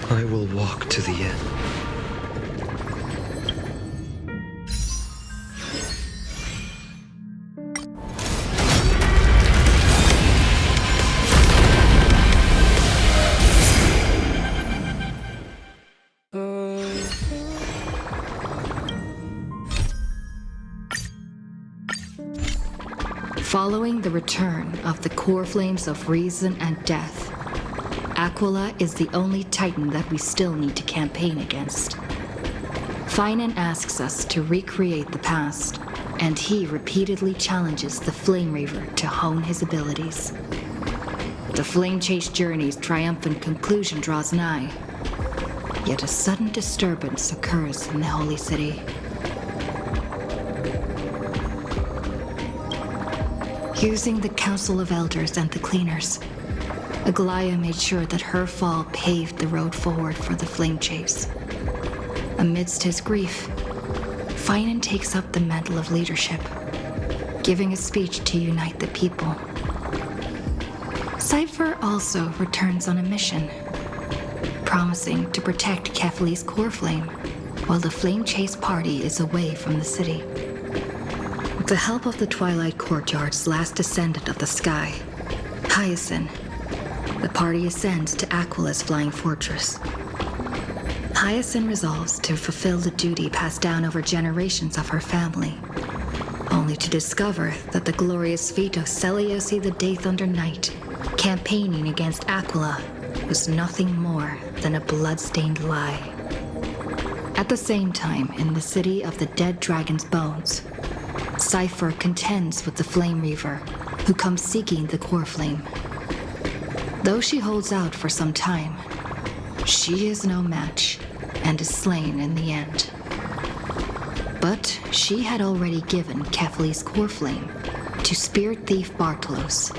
I will walk to the end. Following the return of the core flames of reason and death, Aquila is the only titan that we still need to campaign against. Phainon asks us to recreate the past, and he repeatedly challenges the Flame Reaver to hone his abilities. The Flame Chase journey's triumphant conclusion draws nigh, yet a sudden disturbance occurs in the Holy City. Using the Council of Elders and the Cleaners, Aglaea made sure that her fall paved the road forward for the Flame Chase. Amidst his grief, Phainon takes up the mantle of leadership, giving a speech to unite the people. Cipher also returns on a mission, promising to protect Kefali's core flame while the Flame Chase party is away from the city. With the help of the Twilight Courtyard's last descendant of the sky, Hyacine, the party ascends to Aquila's flying fortress. Hyacine resolves to fulfill the duty passed down over generations of her family, only to discover that the glorious feat of Seleucus the Day Thunder Knight campaigning against Aquila was nothing more than a blood-stained lie. At the same time, in the city of the dead dragon's bones, Cipher contends with the Flame Reaver, who comes seeking the core flame. Though she holds out for some time, she is no match and is slain in the end. But she had already given Kefali's core flame to spirit thief Bartolos,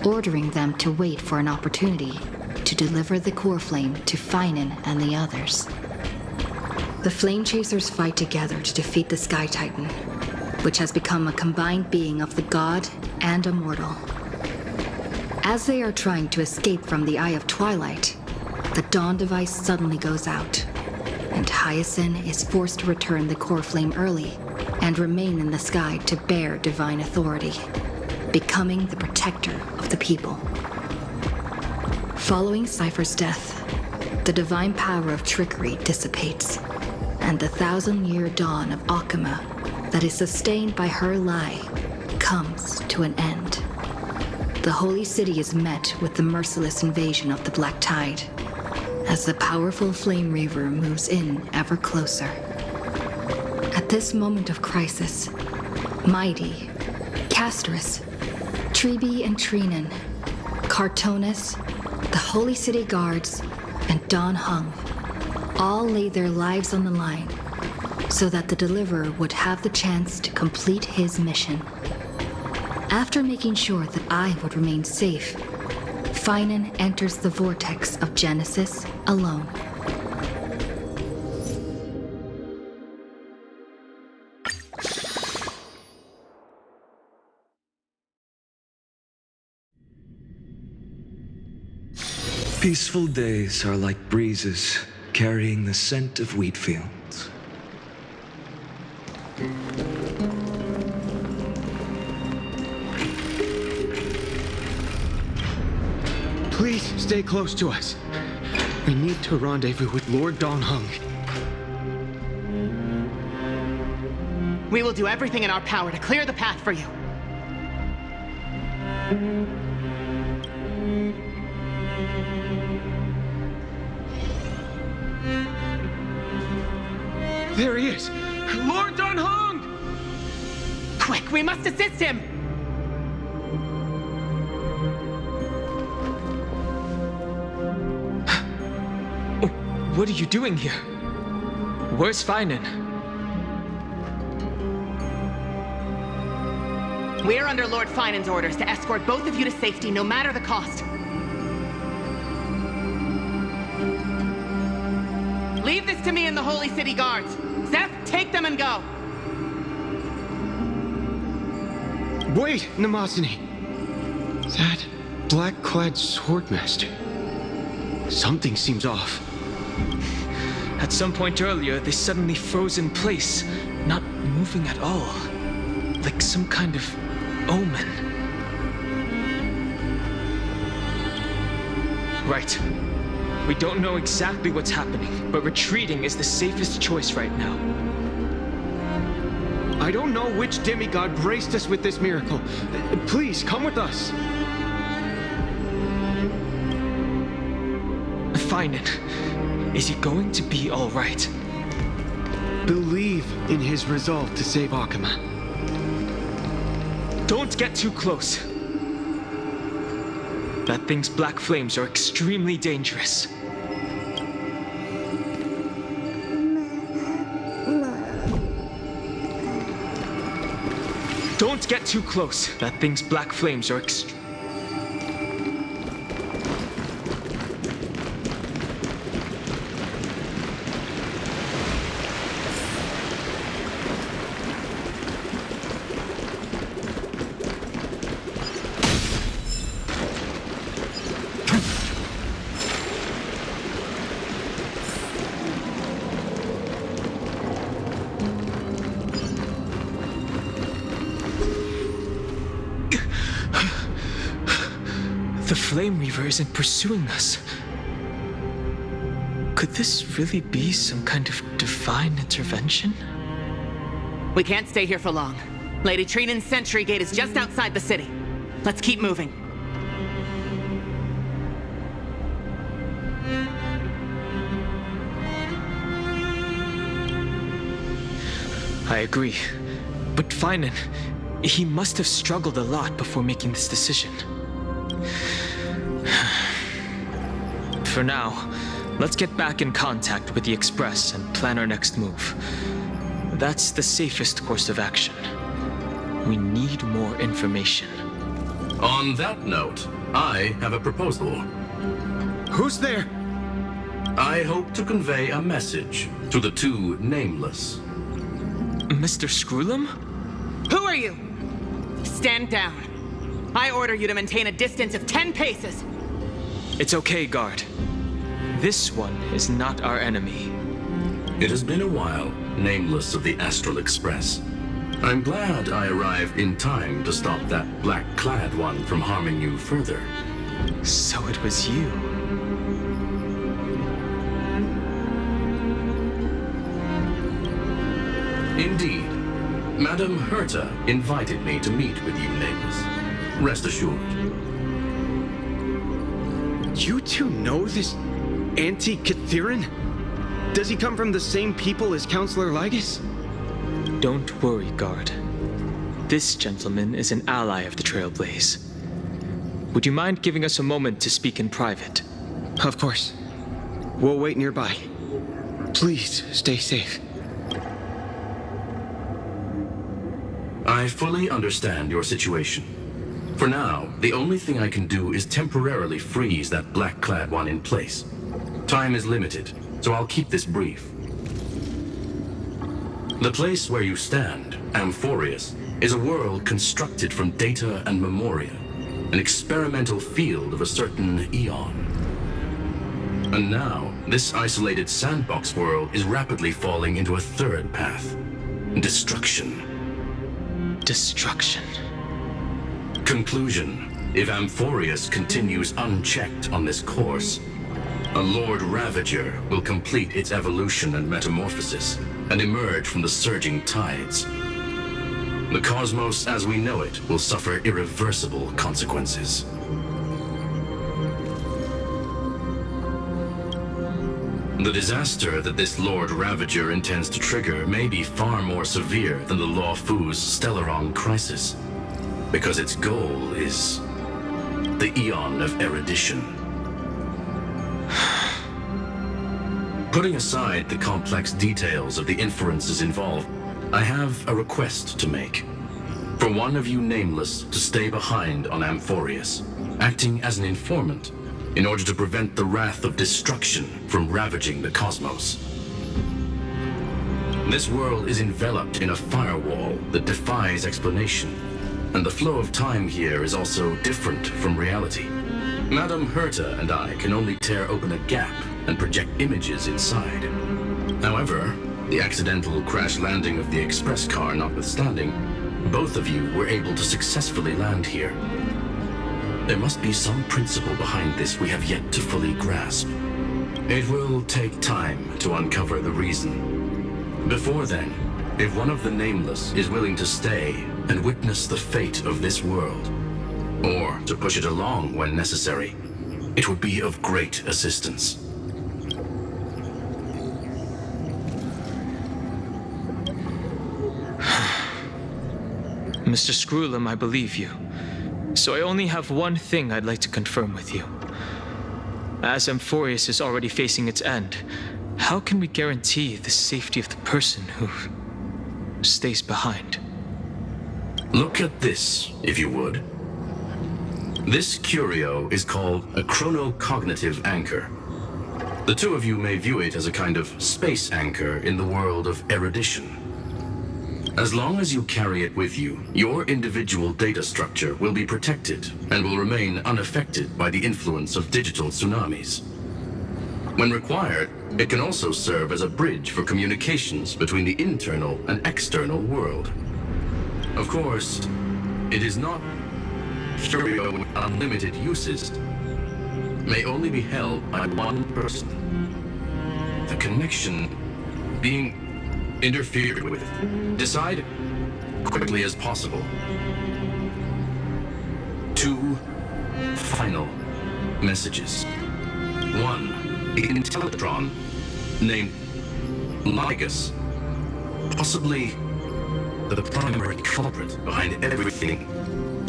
ordering them to wait for an opportunity to deliver the core flame to Phainon and the others. The Flame Chasers fight together to defeat the Sky Titan, which has become a combined being of the god and a mortal. As they are trying to escape from the Eye of Twilight, the Dawn device suddenly goes out, and Hyacine is forced to return the core flame early and remain in the sky to bear divine authority, becoming the protector of the people. Following Cipher's death, the divine power of trickery dissipates, and the 1,000-year dawn of Akama that is sustained by her lie comes to an end. The Holy City is met with the merciless invasion of the Black Tide, as the powerful Flame Reaver moves in ever closer. At this moment of crisis, mydei, castorice, tribbie and cyrene, Cartonus, the Holy City Guards, and Don Hung all lay their lives on the line so that the Deliverer would have the chance to complete his mission. After making sure that I would remain safe, Phainon enters the vortex of Genesis alone. Peaceful days are like breezes carrying the scent of wheat fields. Please stay close to us. We need to rendezvous with Lord Don Hung. We will do everything in our power to clear the path for you. There he is! Lord Don Hung! Quick, we must assist him! What are you doing here? Where's Phainon? We're under Lord Phainon's orders to escort both of you to safety, no matter the cost. Leave this to me and the Holy City Guards. Zeph, take them and go. Wait, Mnemosyne. That black-clad swordmaster. Something seems off. At some point earlier, they suddenly froze in place, not moving at all. Like some kind of omen. Right. We don't know exactly what's happening, but retreating is the safest choice right now. I don't know which demigod graced us with this miracle. Please, come with us. Phainon, is he going to be all right? Believe in his resolve to save Akama. Don't get too close. That thing's black flames are extremely dangerous. Don't get too close. That thing's black flames are The Flame Reaver isn't pursuing us. Could this really be some kind of divine intervention? We can't stay here for long. Lady Trine's sentry gate is just outside the city. Let's keep moving. I agree. But Phainon, he must have struggled a lot before making this decision. For now, let's get back in contact with the Express and plan our next move. That's the safest course of action. We need more information. On that note, I have a proposal. Who's there? I hope to convey a message to the two nameless. Mr. Screwllum? Who are you? Stand down. I order you to maintain a distance of 10 paces. It's okay, guard. This one is not our enemy. It has been a while, nameless of the Astral Express. I'm glad I arrived in time to stop that black-clad one from harming you further. So it was you. Indeed. Madame Herta invited me to meet with you, nameless. Rest assured. You two know this anti-Catherine? Does he come from the same people as Counselor Lygus? Don't worry, guard. This gentleman is an ally of the Trailblaze. Would you mind giving us a moment to speak in private? Of course. We'll wait nearby. Please, stay safe. I fully understand your situation. For now, the only thing I can do is temporarily freeze that black-clad one in place. Time is limited, so I'll keep this brief. The place where you stand, Amphoreus, is a world constructed from data and memoria, an experimental field of a certain eon. And now, this isolated sandbox world is rapidly falling into a third path: destruction. Destruction. Conclusion: if Amphoreus continues unchecked on this course, a Lord Ravager will complete its evolution and metamorphosis and emerge from the surging tides. The cosmos as we know it will suffer irreversible consequences. The disaster that this Lord Ravager intends to trigger may be far more severe than the Law Fu's Stellaron crisis, because its goal is the Eon of Erudition. Putting aside the complex details of the inferences involved, I have a request to make. For one of you nameless to stay behind on Amphoreus, acting as an informant, in order to prevent the wrath of destruction from ravaging the cosmos. This world is enveloped in a firewall that defies explanation, and the flow of time here is also different from reality. Madame Herta and I can only tear open a gap and project images inside. However, the accidental crash landing of the express car notwithstanding, both of you were able to successfully land here. There must be some principle behind this we have yet to fully grasp. It will take time to uncover the reason. Before then, if one of the Nameless is willing to stay and witness the fate of this world, or to push it along when necessary, it would be of great assistance. Mr. Screwllum, I believe you. So I only have one thing I'd like to confirm with you. As Amphoreus is already facing its end, how can we guarantee the safety of the person who stays behind? Look at this, if you would. This curio is called a chronocognitive anchor. The two of you may view it as a kind of space anchor in the world of erudition. As long as you carry it with you, your individual data structure will be protected and will remain unaffected by the influence of digital tsunamis. When required, it can also serve as a bridge for communications between the internal and external world. Of course, it is not curio with unlimited uses. May only be held by one person. The connection being interfered with. Decide quickly as possible. 2 final messages. 1 intellectron named Lygus, possibly the primary culprit behind everything.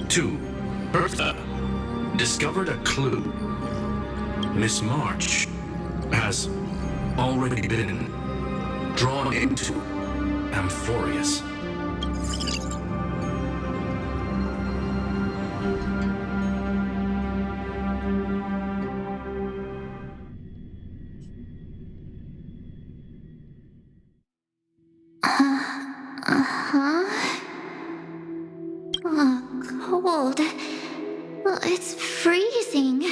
2 Bertha discovered a clue. Miss March has already been drawn into Amphoreus. Cold. It's freezing.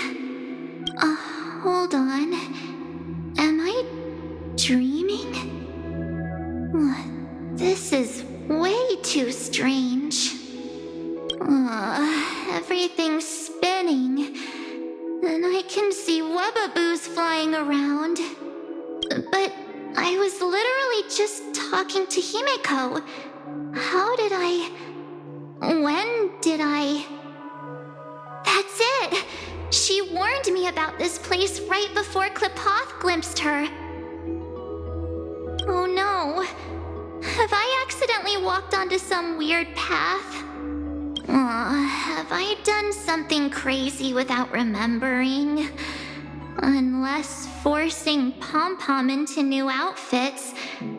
Hold on. Am I dreaming? This is way too strange. Everything's spinning, and I can see webaboos flying around. But I was literally just talking to Himeko. How did I... When did I... That's it! She warned me about this place right before Klipoth glimpsed her. Oh no. Have I accidentally walked onto some weird path? Have I done something crazy without remembering? Unless forcing Pom-Pom into new outfits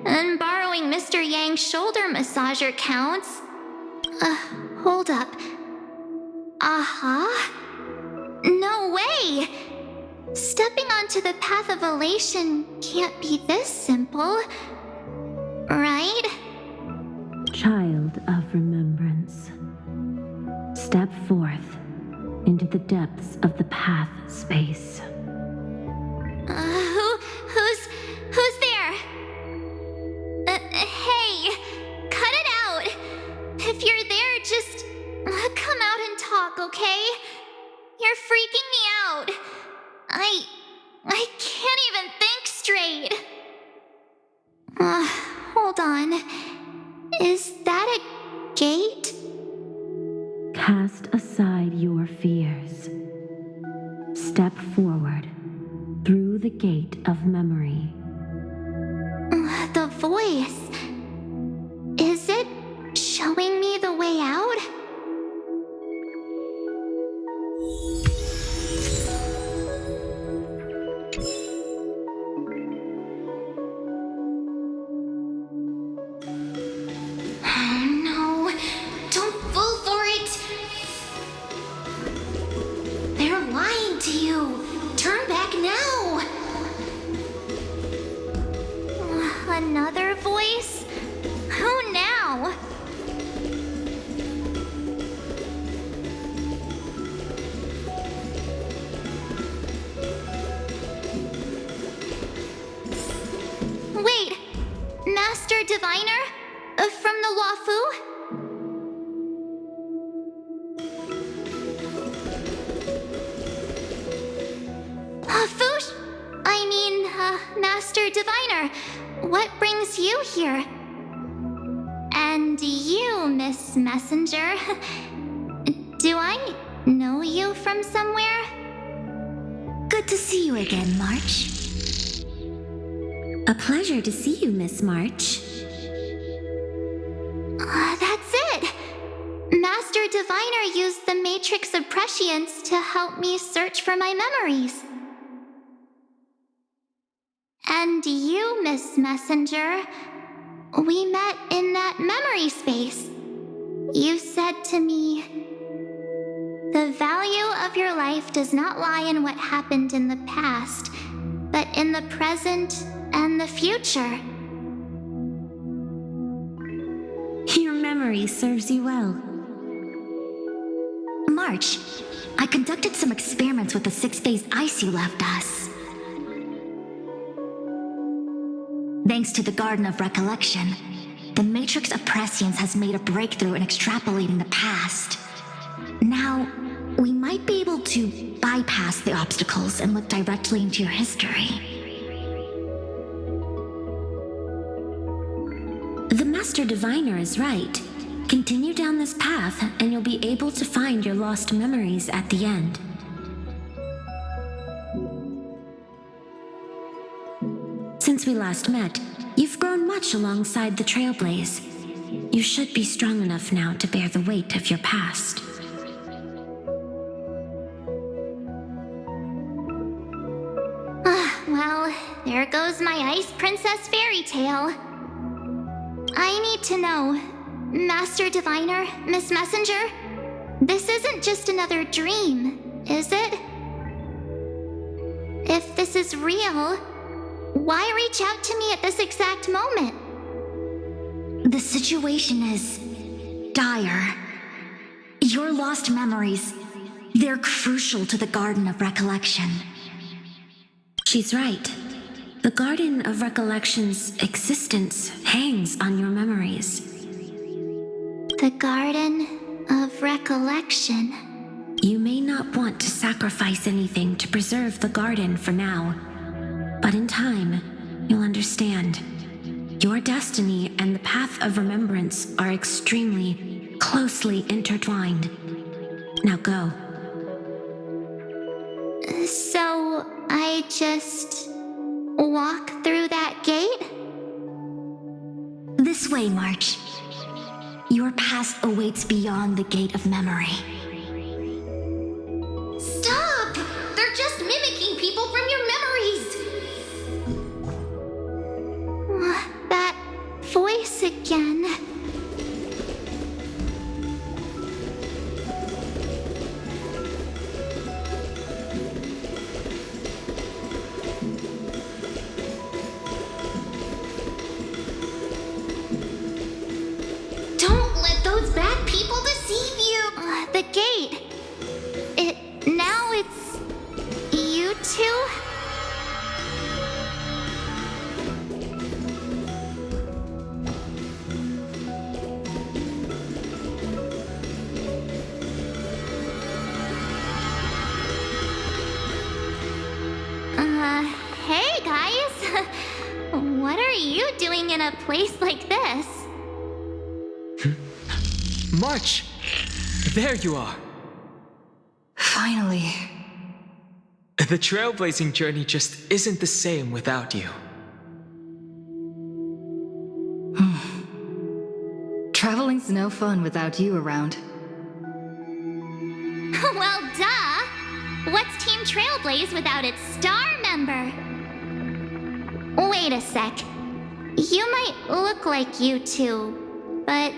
and borrowing Mr. Yang's shoulder massager counts. Hold up. No way! Stepping onto the path of elation can't be this simple. Right? Child of remembrance, step forth into the depths of the path space. Who's there? Hey, cut it out. If you're there, just come out and talk, okay? You're freaking me out. I can't even think straight. Hold on. Is that a gate? Cast aside your fears. Step forward through the gate of memory. The voice. Is it showing me the way out? Another voice? Who now? Master Diviner? From the Wafu? Master Diviner, what brings you here? And you, Miss Messenger, do I know you from somewhere? Good to see you again, March. A pleasure to see you, Miss March. That's it! Master Diviner used the Matrix of Prescience to help me search for my memories. And you, Miss Messenger, we met in that memory space. You said to me, "The value of your life does not lie in what happened in the past, but in the present and the future." Your memory serves you well. March, I conducted some experiments with the 6-phase ice you left us. Thanks to the Garden of Recollection, the Matrix of Prescience has made a breakthrough in extrapolating the past. Now, we might be able to bypass the obstacles and look directly into your history. The Master Diviner is right. Continue down this path, and you'll be able to find your lost memories at the end. Since we last met, you've grown much alongside the Trailblaze. You should be strong enough now to bear the weight of your past. Well, there goes my Ice Princess fairy tale. I need to know, Master Diviner, Miss Messenger, this isn't just another dream, is it? If this is real, why reach out to me at this exact moment? The situation is dire. Your lost memories, they're crucial to the Garden of Recollection. She's right. The Garden of Recollection's existence hangs on your memories. The Garden of Recollection. You may not want to sacrifice anything to preserve the garden for now, but in time, you'll understand. Your destiny and the path of remembrance are extremely closely intertwined. Now go. So, I just walk through that gate? This way, March. Your past awaits beyond the gate of memory. Stop! They're just mimicking people from your memories! That voice again. Don't let those bad people deceive you! The gate. Now it's you two? Hey guys! What are you doing in a place like this? March! There you are! Finally. The trailblazing journey just isn't the same without you. Traveling's no fun without you around. Well, duh! What's Team Trailblaze without its star member? Wait a sec. You might look like you two, but...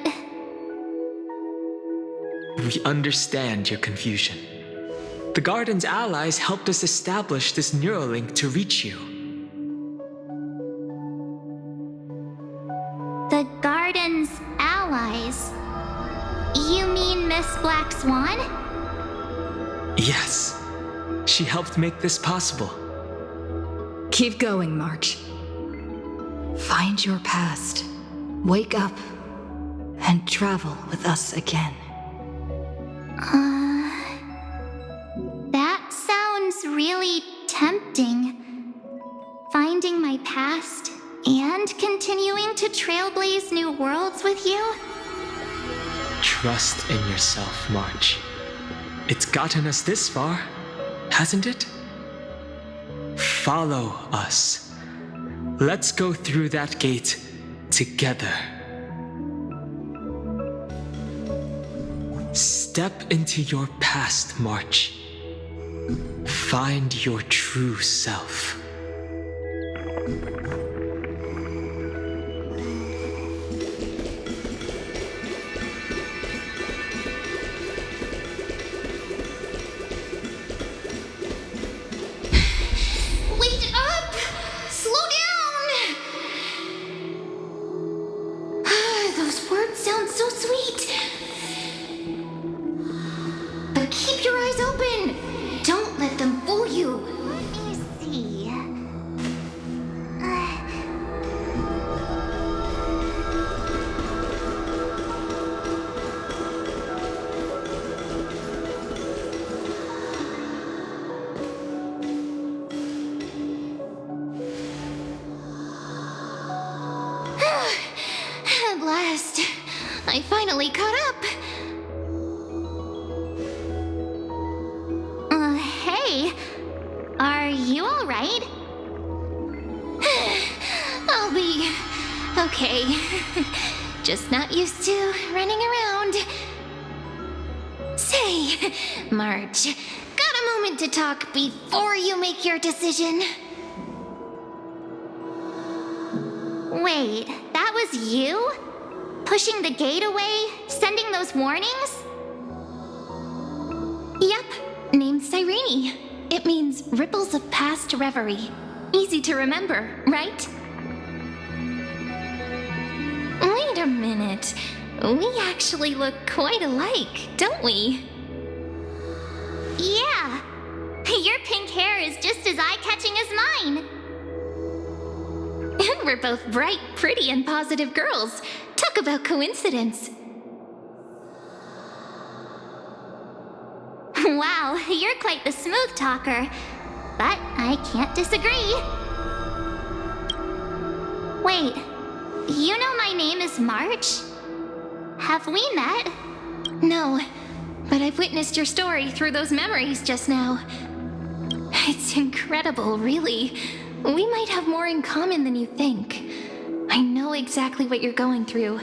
We understand your confusion. The Garden's allies helped us establish this neural link to reach you. The Garden's allies? You mean Miss Black Swan? Yes. She helped make this possible. Keep going, March. Find your past wake up and travel with us again. That sounds really tempting. Finding my past and continuing to trailblaze new worlds with you? Trust in yourself, March. It's gotten us this far, hasn't it? Follow us. Let's go through that gate together. Step into your past, March. Find your true self. Wait up! Slow down! Those words sound so sweet. But keep your eyes open. Don't let them fool you. Let me see. At last, I finally caught up. Hey, are you all right? I'll be okay. Just not used to running around. Say, March, got a moment to talk before you make your decision? Wait, that was you? Pushing the gate away? Sending those warnings? Yep, named Cyrene. It means ripples of past reverie. Easy to remember, right? Wait a minute. We actually look quite alike, don't we? Yeah. Your pink hair is just as eye-catching as mine. And we're both bright, pretty, and positive girls. Talk about coincidence. Wow, you're quite the smooth talker. But I can't disagree. Wait, you know my name is March? Have we met? No, but I've witnessed your story through those memories just now. It's incredible, really. We might have more in common than you think. I know exactly what you're going through,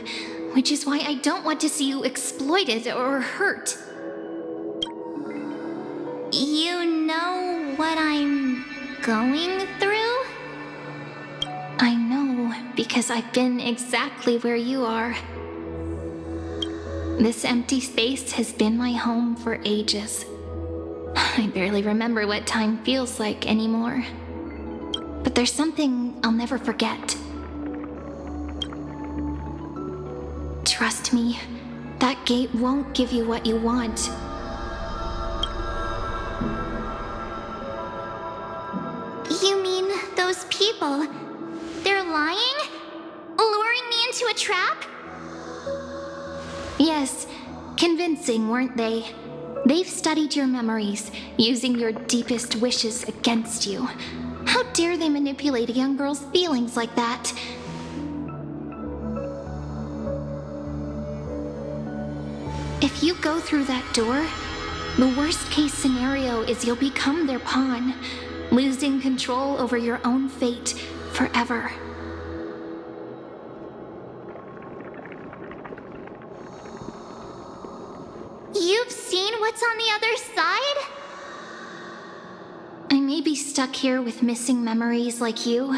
which is why I don't want to see you exploited or hurt. You know what I'm going through? I know, because I've been exactly where you are. This empty space has been my home for ages. I barely remember what time feels like anymore. But there's something I'll never forget. Trust me, that gate won't give you what you want. You mean those people? They're lying? Luring me into a trap? Yes, convincing, weren't they? They've studied your memories, using your deepest wishes against you. How dare they manipulate a young girl's feelings like that? If you go through that door, the worst case scenario is you'll become their pawn, losing control over your own fate forever. You've seen what's on the other side? I may be stuck here with missing memories like you,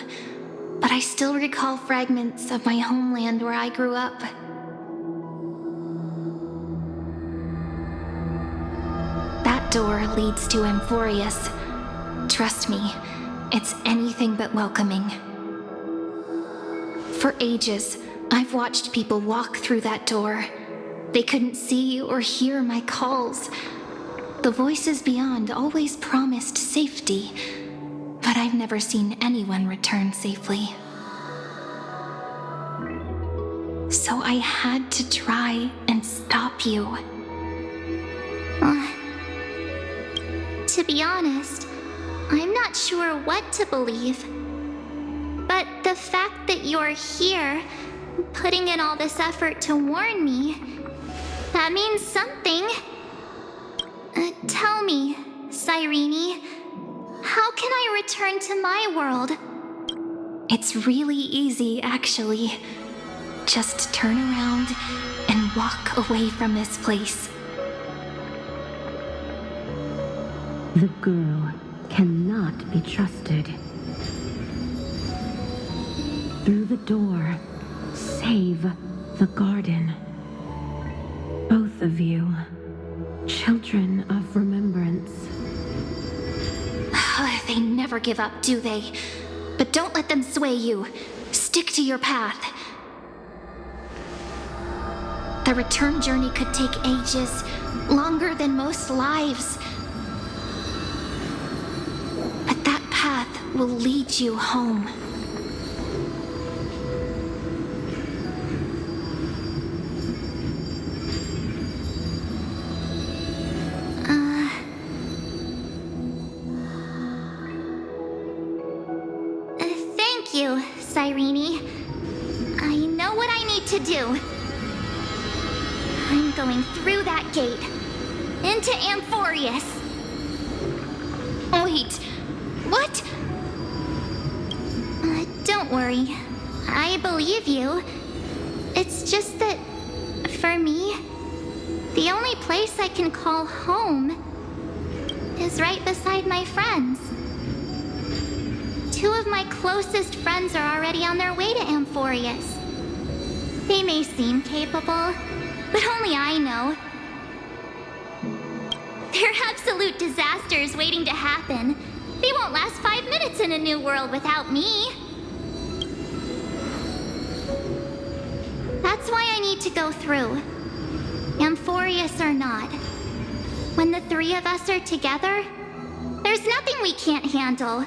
but I still recall fragments of my homeland where I grew up. That door leads to Amphoreus. Trust me, it's anything but welcoming. For ages, I've watched people walk through that door. They couldn't see or hear my calls. The voices beyond always promised safety, but I've never seen anyone return safely. So I had to try and stop you. To be honest, I'm not sure what to believe. But the fact that you're here, putting in all this effort to warn me, that means something. Tell me, Cyrene, how can I return to my world? It's really easy, actually. Just turn around and walk away from this place. The girl cannot be trusted. Through the door, save the garden. Both of you, children of remembrance. They never give up, do they? But don't let them sway you. Stick to your path. The return journey could take ages, longer than most lives. But that path will lead you home. Thank you, Cyrene. I know what I need to do. I'm going through that gate, into Amphoreus. Wait, what? Don't worry. I believe you. It's just that, for me, the only place I can call home is right beside my friends. Two of my closest friends are already on their way to Amphoreus. They may seem capable, but only I know. They're absolute disasters waiting to happen. They won't last 5 minutes in a new world without me. That's why I need to go through. Amphoreus or not. When the three of us are together, there's nothing we can't handle.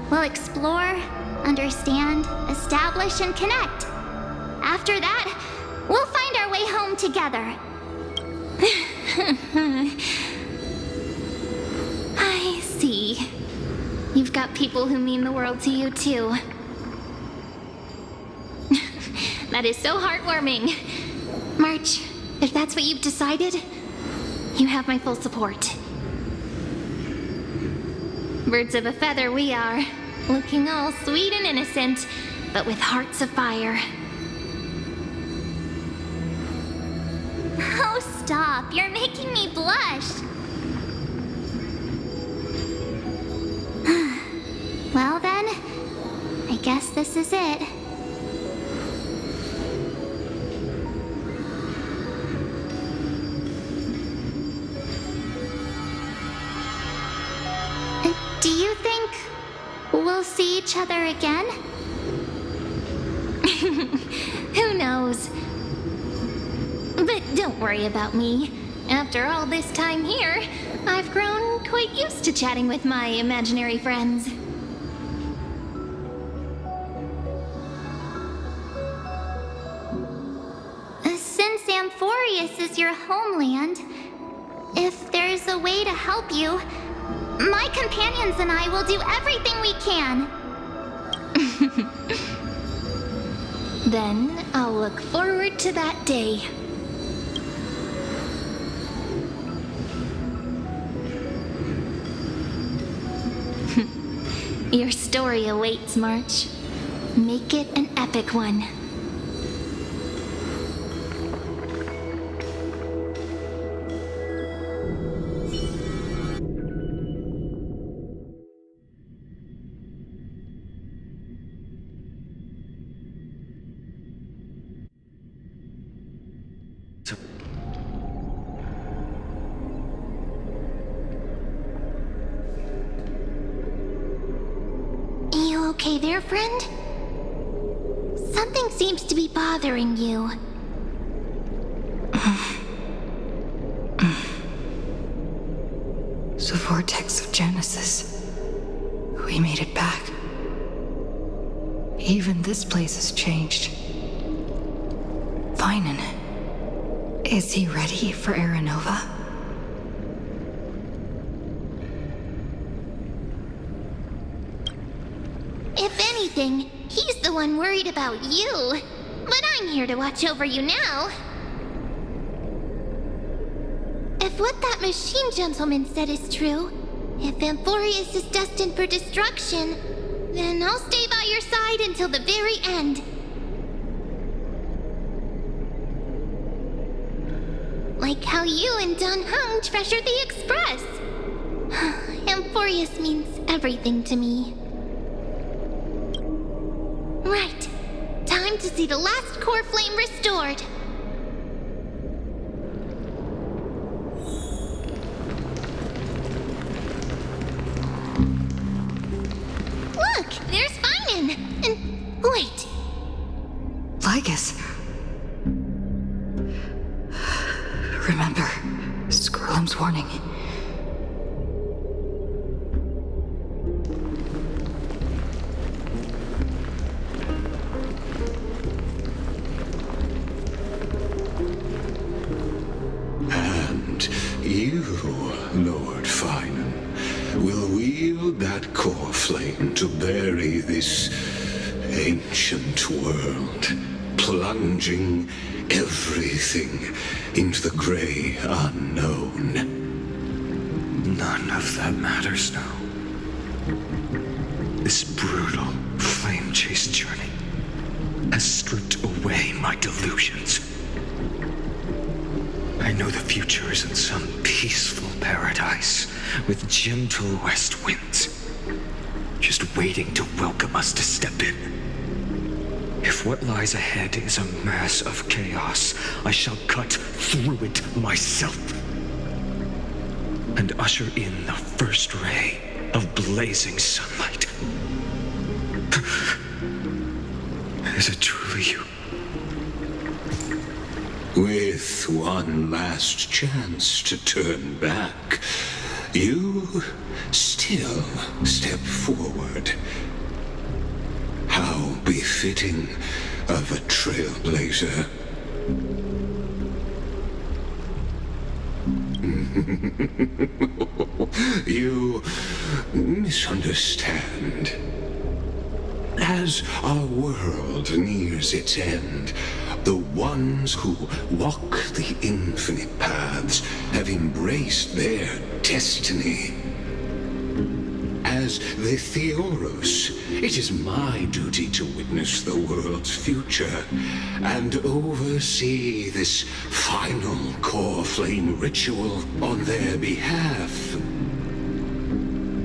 We'll explore, understand, establish, and connect. After that, we'll find our way home together. I see. You've got people who mean the world to you, too. That is so heartwarming. March, if that's what you've decided, you have my full support. Birds of a feather we are, looking all sweet and innocent, but with hearts of fire. Oh, stop. You're making me blush. Well then, I guess this is it. Do you think we'll see each other again? Who knows? But don't worry about me. After all this time here, I've grown quite used to chatting with my imaginary friends. Since Amphoreus is your homeland, if there's a way to help you, my companions and I will do everything we can. Then I'll look forward to that day. Your story awaits, March. Make it an epic one. You okay there, friend? Something seems to be bothering you. The vortex of Genesis. We made it back. Even this place has changed. phainon. Is he ready for Aranova? If anything, he's the one worried about you. But I'm here to watch over you now. If what that machine gentleman said is true, if Amphoreus is destined for destruction, then I'll stay by your side until the very end. Like how you and Dun Hung treasured the Express. Amphoreus means everything to me. Right. Time to see the last core flame restored. Look, there's phainon. And wait. Lygus. Remember, screwllum's warning. And you, Lord Phainon, will wield that core flame to bury this ancient world, plunging everything into the gray unknown. None of that matters now. This brutal, flame-chased journey has stripped away my delusions. I know the future is in some peaceful paradise with gentle west winds, just waiting to welcome us to step in. If what lies ahead is a mass of chaos, I shall cut through it myself and usher in the first ray of blazing sunlight. Is it truly you? With one last chance to turn back, you still step forward. How befitting of a trailblazer. You misunderstand. As our world nears its end, the ones who walk the infinite paths have embraced their destiny. As the Theoros, it is my duty to witness the world's future and oversee this final core flame ritual on their behalf.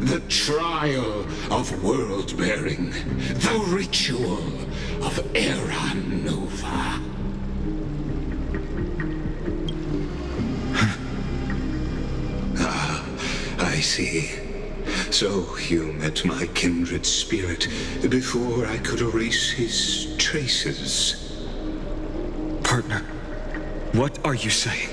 The trial of world-bearing, the ritual of Aranova. I see. So you met my kindred spirit before I could erase his traces. Partner, what are you saying?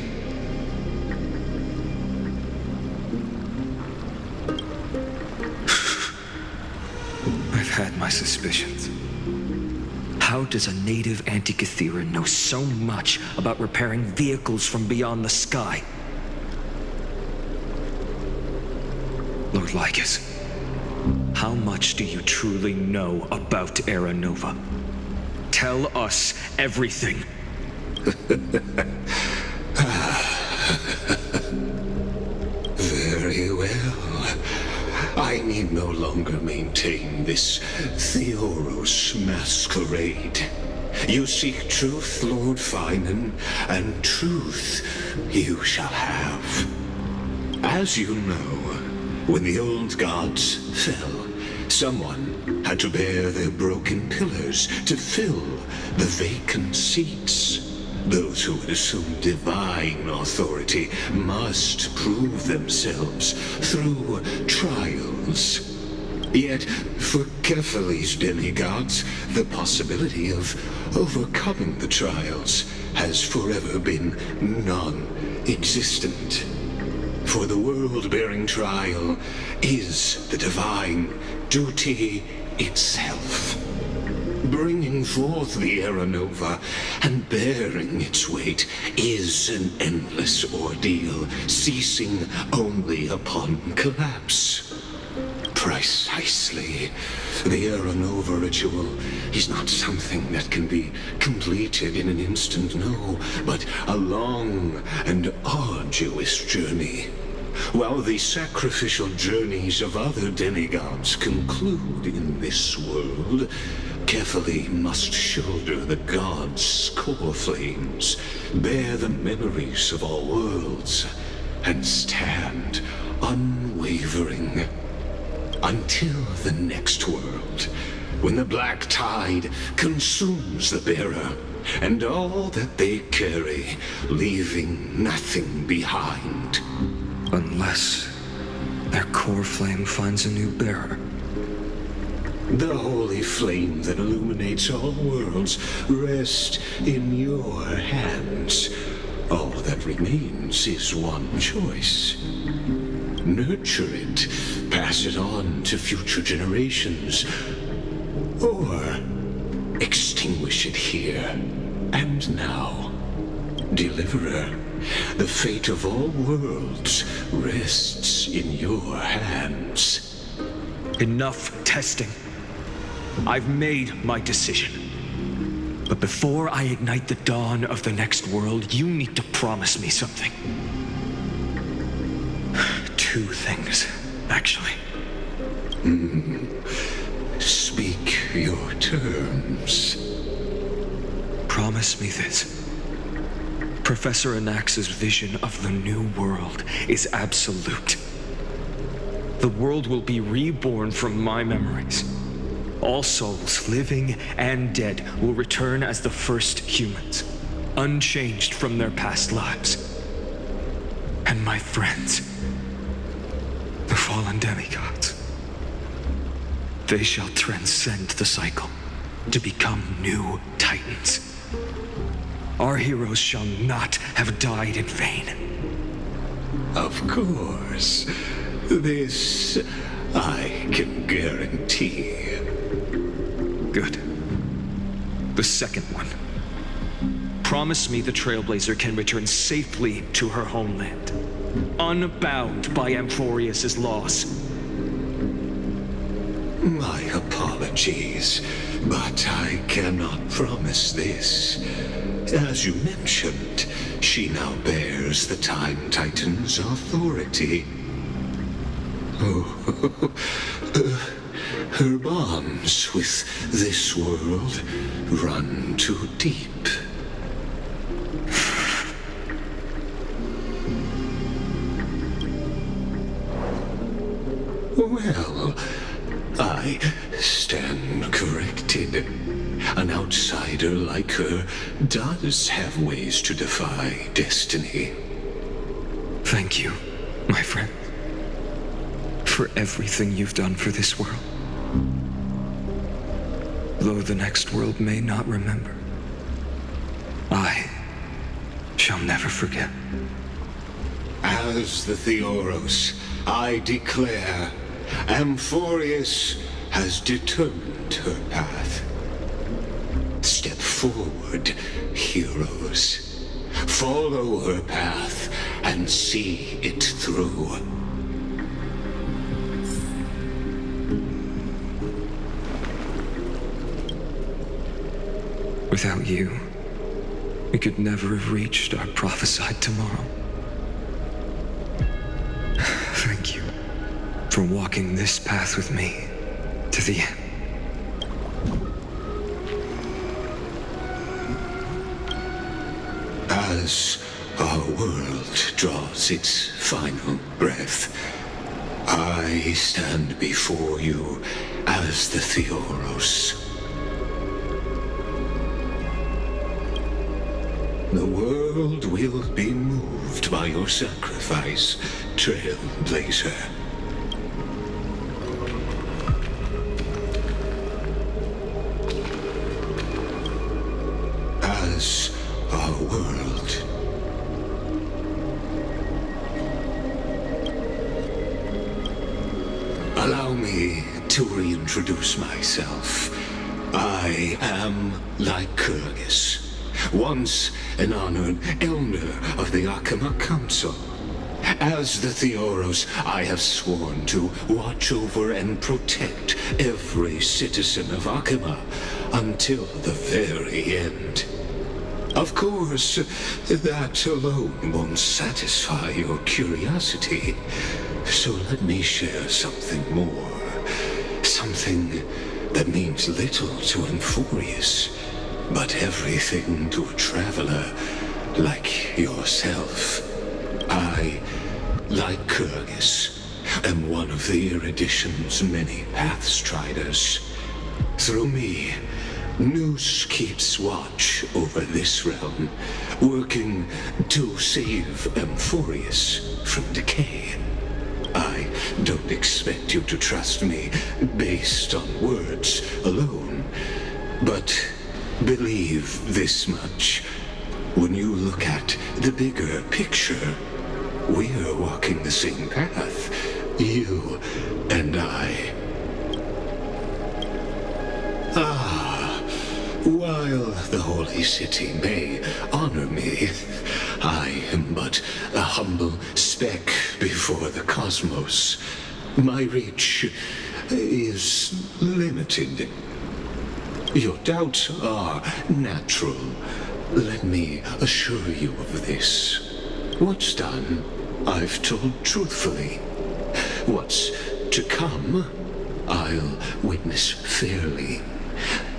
I've had my suspicions. How does a native Antikythera know so much about repairing vehicles from beyond the sky? Lord Lygus, how much do you truly know about Aranova? Tell us everything. Very well. I need no longer maintain this Theoros masquerade. You seek truth, Lord Phainon, and truth you shall have. As you know, when the old gods fell, someone had to bear their broken pillars to fill the vacant seats. Those who would assume divine authority must prove themselves through trials. Yet, for Kephal's demigods, the possibility of overcoming the trials has forever been non-existent. For the world-bearing trial is the divine duty itself. Bringing forth the Aeronova and bearing its weight is an endless ordeal, ceasing only upon collapse. Precisely. The Aeronova ritual is not something that can be completed in an instant, no, but a long and arduous journey. While the sacrificial journeys of other demigods conclude in this world, Kefali must shoulder the gods' core flames, bear the memories of all worlds, and stand unwavering until the next world, when the black tide consumes the bearer and all that they carry, leaving nothing behind. Unless their core flame finds a new bearer. The holy flame that illuminates all worlds rests in your hands. All that remains is one choice. Nurture it, pass it on to future generations, or extinguish it here and now. Deliverer, the fate of all worlds rests in your hands. Enough testing. I've made my decision. But before I ignite the dawn of the next world, you need to promise me something. 2 things, actually. Speak your terms. Promise me this. Professor Anaxa's vision of the new world is absolute. The world will be reborn from my memories. All souls, living and dead, will return as the first humans, unchanged from their past lives. And my friends, the fallen demigods, they shall transcend the cycle to become new titans. Our heroes shall not have died in vain. Of course. This I can guarantee. Good. The second one. Promise me the Trailblazer can return safely to her homeland, unbound by Amphoreus' loss. My apologies, but I cannot promise this. As you mentioned, she now bears the Time Titan's authority. Her bonds with this world run too deep. Well, I stand corrected. An outsider like her does have ways to defy destiny. Thank you, my friend, for everything you've done for this world. Though the next world may not remember, I shall never forget. As the Theoros, I declare, Amphoreus has determined her path. Step forward, heroes. Follow her path and see it through. Without you, we could never have reached our prophesied tomorrow. Thank you for walking this path with me to the end. As our world draws its final breath, I stand before you as the Theoros. The world will be moved by your sacrifice, Trailblazer. As our world. Allow me to reintroduce myself. I am Lygus, once an honored elder of the Akama Council. As the Theoros, I have sworn to watch over and protect every citizen of Akama until the very end. Of course, that alone won't satisfy your curiosity, so let me share something more. Something that means little to Amphoreus, but everything to a traveler like yourself. I, Lygus, am one of the Erudition's many Pathstriders. Through me, Nous keeps watch over this realm, working to save Amphoreus from decay. I don't expect you to trust me based on words alone, but believe this much. When you look at the bigger picture, we're walking the same path, you and I. While the Holy City may honor me, I am but a humble speck before the cosmos. My reach is limited. Your doubts are natural. Let me assure you of this. What's done, I've told truthfully. What's to come, I'll witness fairly.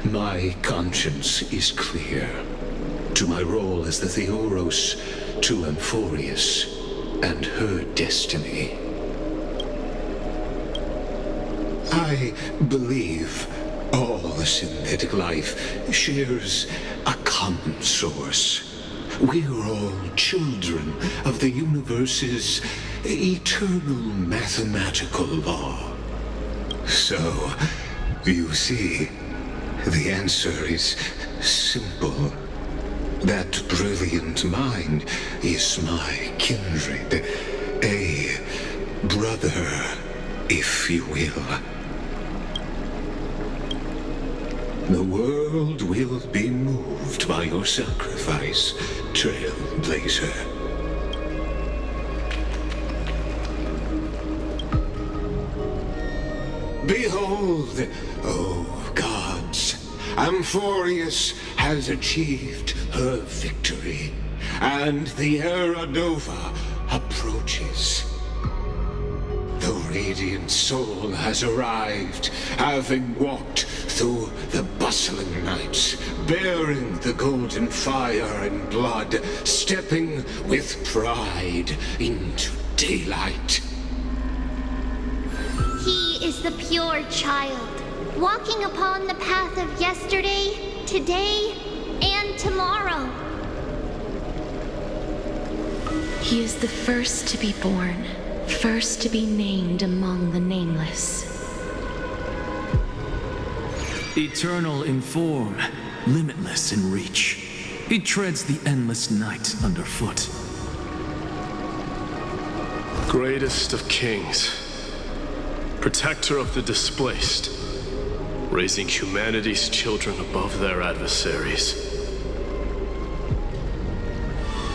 My conscience is clear. To my role as the Theoros, to Amphoreus, and her destiny. I believe all synthetic life shares a common source. We're all children of the universe's eternal mathematical law. So, you see, the answer is simple. That brilliant mind is my kindred, a brother, if you will. The world will be moved by your sacrifice, Trailblazer. Behold, oh gods, Amphoreus has achieved her victory, and the Era Nova approaches. The radiant soul has arrived, having walked through the bustling nights, bearing the golden fire and blood, stepping with pride into daylight. He is the pure child, walking upon the path of yesterday, today, and tomorrow. He is the first to be born, first to be named among the nameless. Eternal in form, limitless in reach. He treads the endless night underfoot. Greatest of kings, protector of the displaced, raising humanity's children above their adversaries.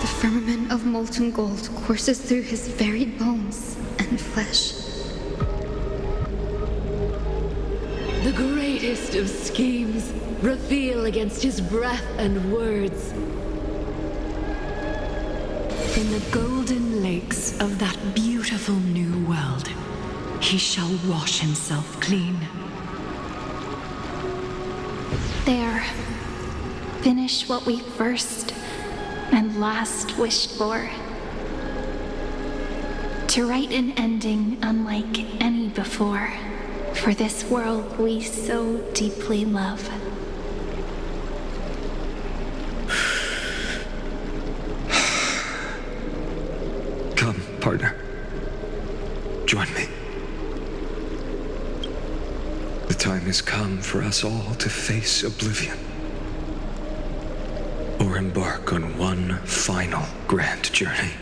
The firmament of molten gold courses through his very bones and flesh. The greatest of schemes reveal against his breath and words. In the golden lakes of that beautiful new world, he shall wash himself clean. There, finish what we first and last wished for. To write an ending unlike any before, for this world we so deeply love. Come, partner. Join me. The time has come for us all to face oblivion. Or embark on one final grand journey.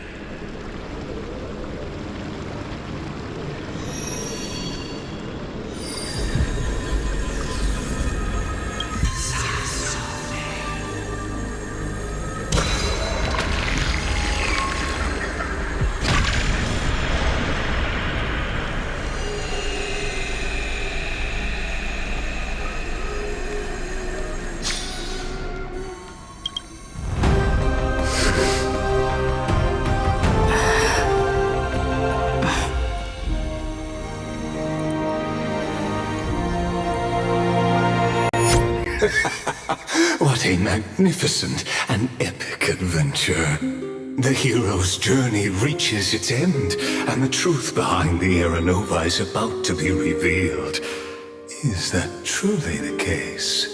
What a magnificent and epic adventure. The hero's journey reaches its end, and the truth behind the Era Nova is about to be revealed. Is that truly the case?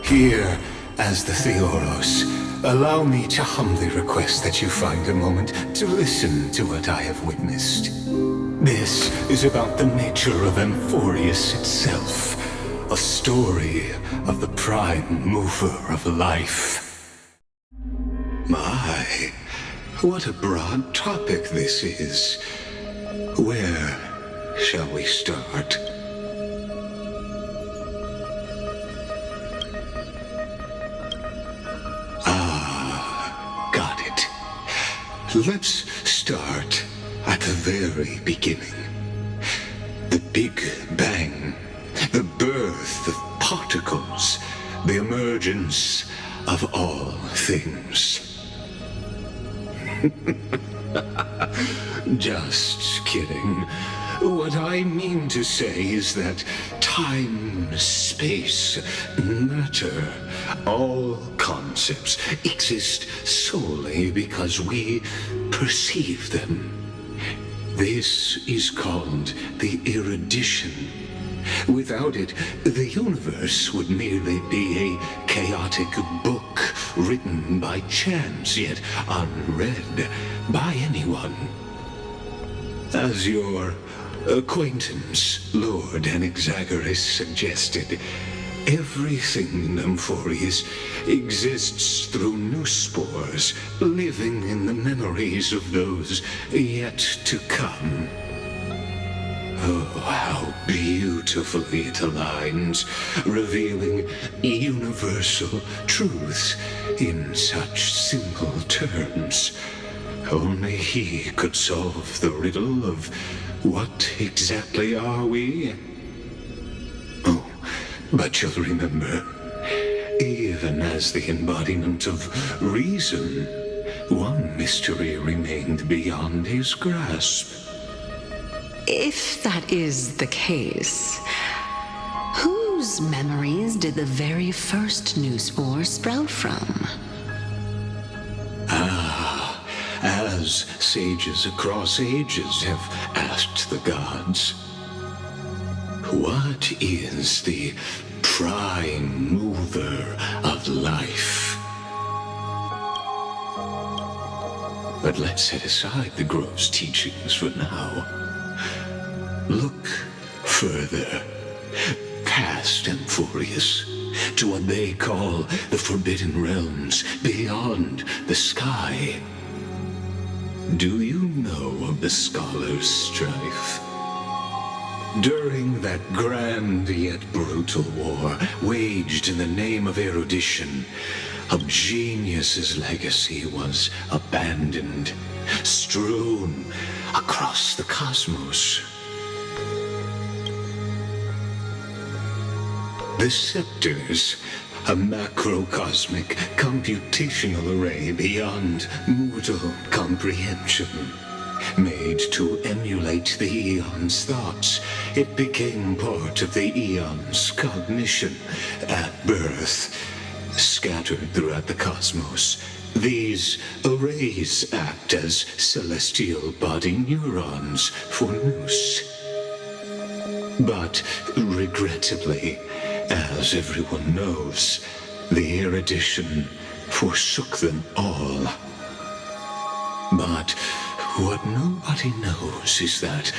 Here, as the Theoros, allow me to humbly request that you find a moment to listen to what I have witnessed. This is about the nature of Amphoreus itself, a story of the prime mover of life. My, what a broad topic this is. Where shall we start? Got it. Let's start at the very beginning. The Big Bang, the birth of particles, the emergence of all things. Just kidding. What I mean to say is that time, space, matter, all concepts exist solely because we perceive them. This is called the erudition. Without it, the universe would merely be a chaotic book written by chance, yet unread by anyone. As your acquaintance, Lord Anaxagoras, suggested, everything in Amphoreus exists through new spores, living in the memories of those yet to come. Oh, how beautifully it aligns, revealing universal truths in such simple terms. Only he could solve the riddle of what exactly are we? Oh, but you'll remember, even as the embodiment of reason, one mystery remained beyond his grasp. If that is the case, whose memories did the very first new spore sprout from? As sages across ages have asked the gods, what is the prime mover of life? But let's set aside the Grove's teachings for now. Look further, past Amphoreus, to what they call the Forbidden Realms beyond the sky. Do you know of the Scholar's Strife? During that grand yet brutal war, waged in the name of erudition, a genius's legacy was abandoned, strewn across the cosmos. The scepters, a macrocosmic computational array beyond mortal comprehension. Made to emulate the Eon's thoughts, it became part of the Eon's cognition at birth. Scattered throughout the cosmos, these arrays act as celestial body neurons for Nous. But regrettably, as everyone knows, the erudition forsook them all. But what nobody knows is that,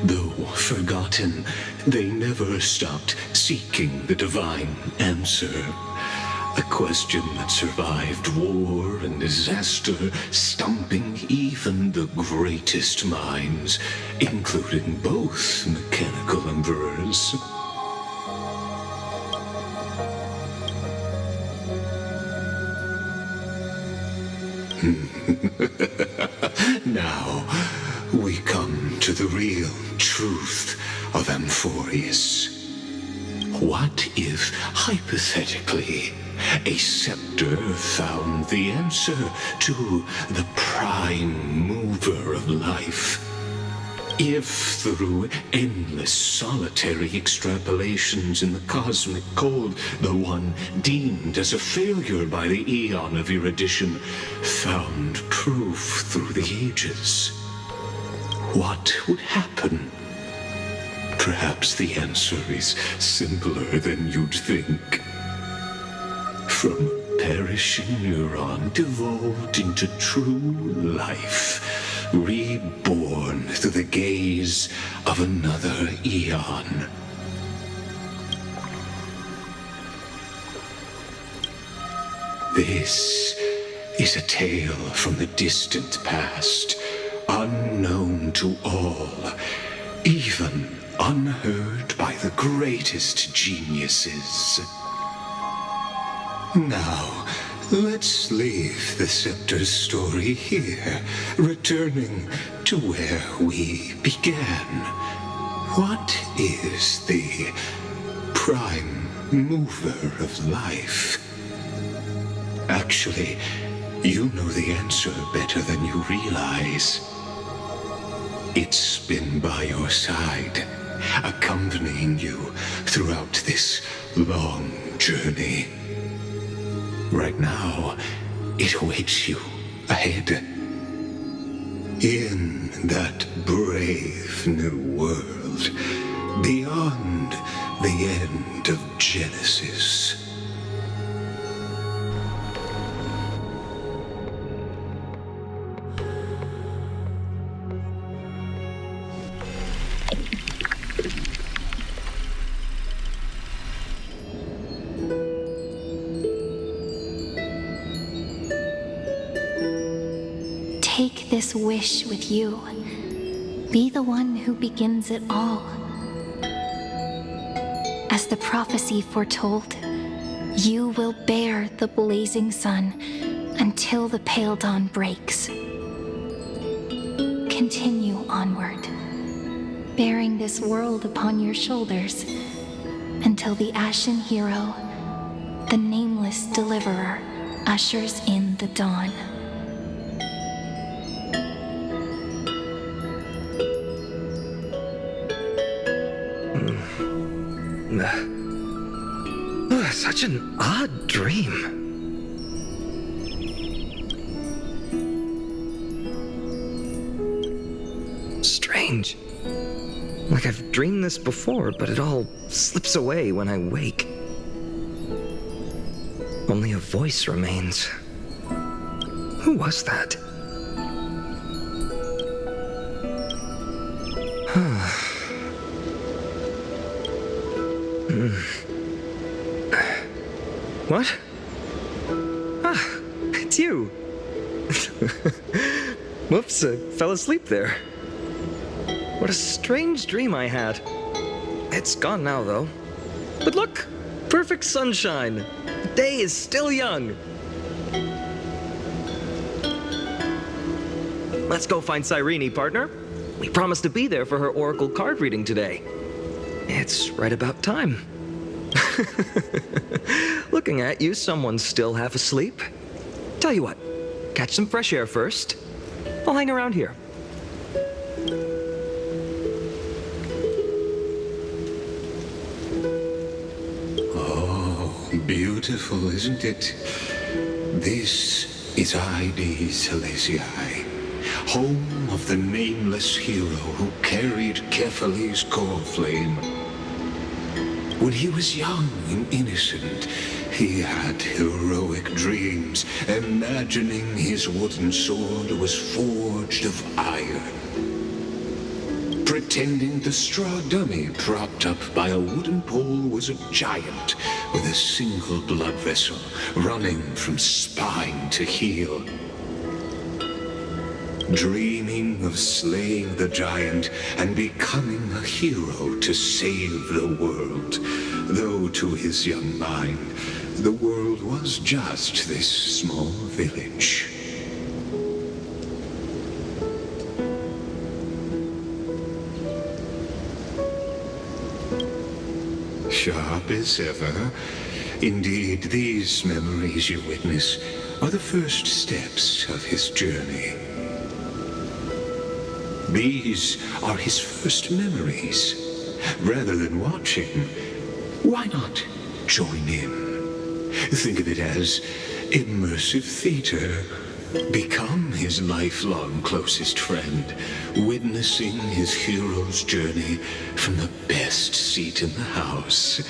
though forgotten, they never stopped seeking the divine answer. A question that survived war and disaster, stumping even the greatest minds, including both mechanical emperors. Now, we come to the real truth of Amphoreus. What if, hypothetically, a scepter found the answer to the prime mover of life? If through endless solitary extrapolations in the cosmic code, the one deemed as a failure by the eon of erudition found proof through the ages, what would happen? Perhaps the answer is simpler than you'd think. From a perishing neuron devolved into true life, reborn through the gaze of another eon. This is a tale from the distant past, unknown to all, even unheard by the greatest geniuses. Now, let's leave the Scepter's story here, returning to where we began. What is the prime mover of life? Actually, you know the answer better than you realize. It's been by your side, accompanying you throughout this long journey. Right now, it awaits you ahead. In that brave new world, beyond the end of Genesis. Take this wish with you. Be the one who begins it all. As the prophecy foretold, you will bear the blazing sun until the pale dawn breaks. Continue onward, bearing this world upon your shoulders until the ashen hero, the nameless deliverer, ushers in the dawn. Such an odd dream. Strange. Like I've dreamed this before, but it all slips away when I wake. Only a voice remains. Who was that? What? Ah, it's you. Whoops, I fell asleep there. What a strange dream I had. It's gone now, though. But look, perfect sunshine. The day is still young. Let's go find Cyrene, partner. We promised to be there for her oracle card reading today. It's right about time. Looking at you, someone's still half asleep. Tell you what, catch some fresh air first. I'll hang around here. Oh, beautiful, isn't it? This is mydei Silesiae, home of the nameless hero who carried Kephales's core flame. When he was young and innocent, he had heroic dreams, imagining his wooden sword was forged of iron. Pretending the straw dummy propped up by a wooden pole was a giant with a single blood vessel running from spine to heel. Dreaming of slaying the giant and becoming a hero to save the world, though to his young mind, the world was just this small village. Sharp as ever. Indeed, these memories you witness are the first steps of his journey. These are his first memories. Rather than watching, why not join in? Think of it as immersive theater. Become his lifelong closest friend, witnessing his hero's journey from the best seat in the house,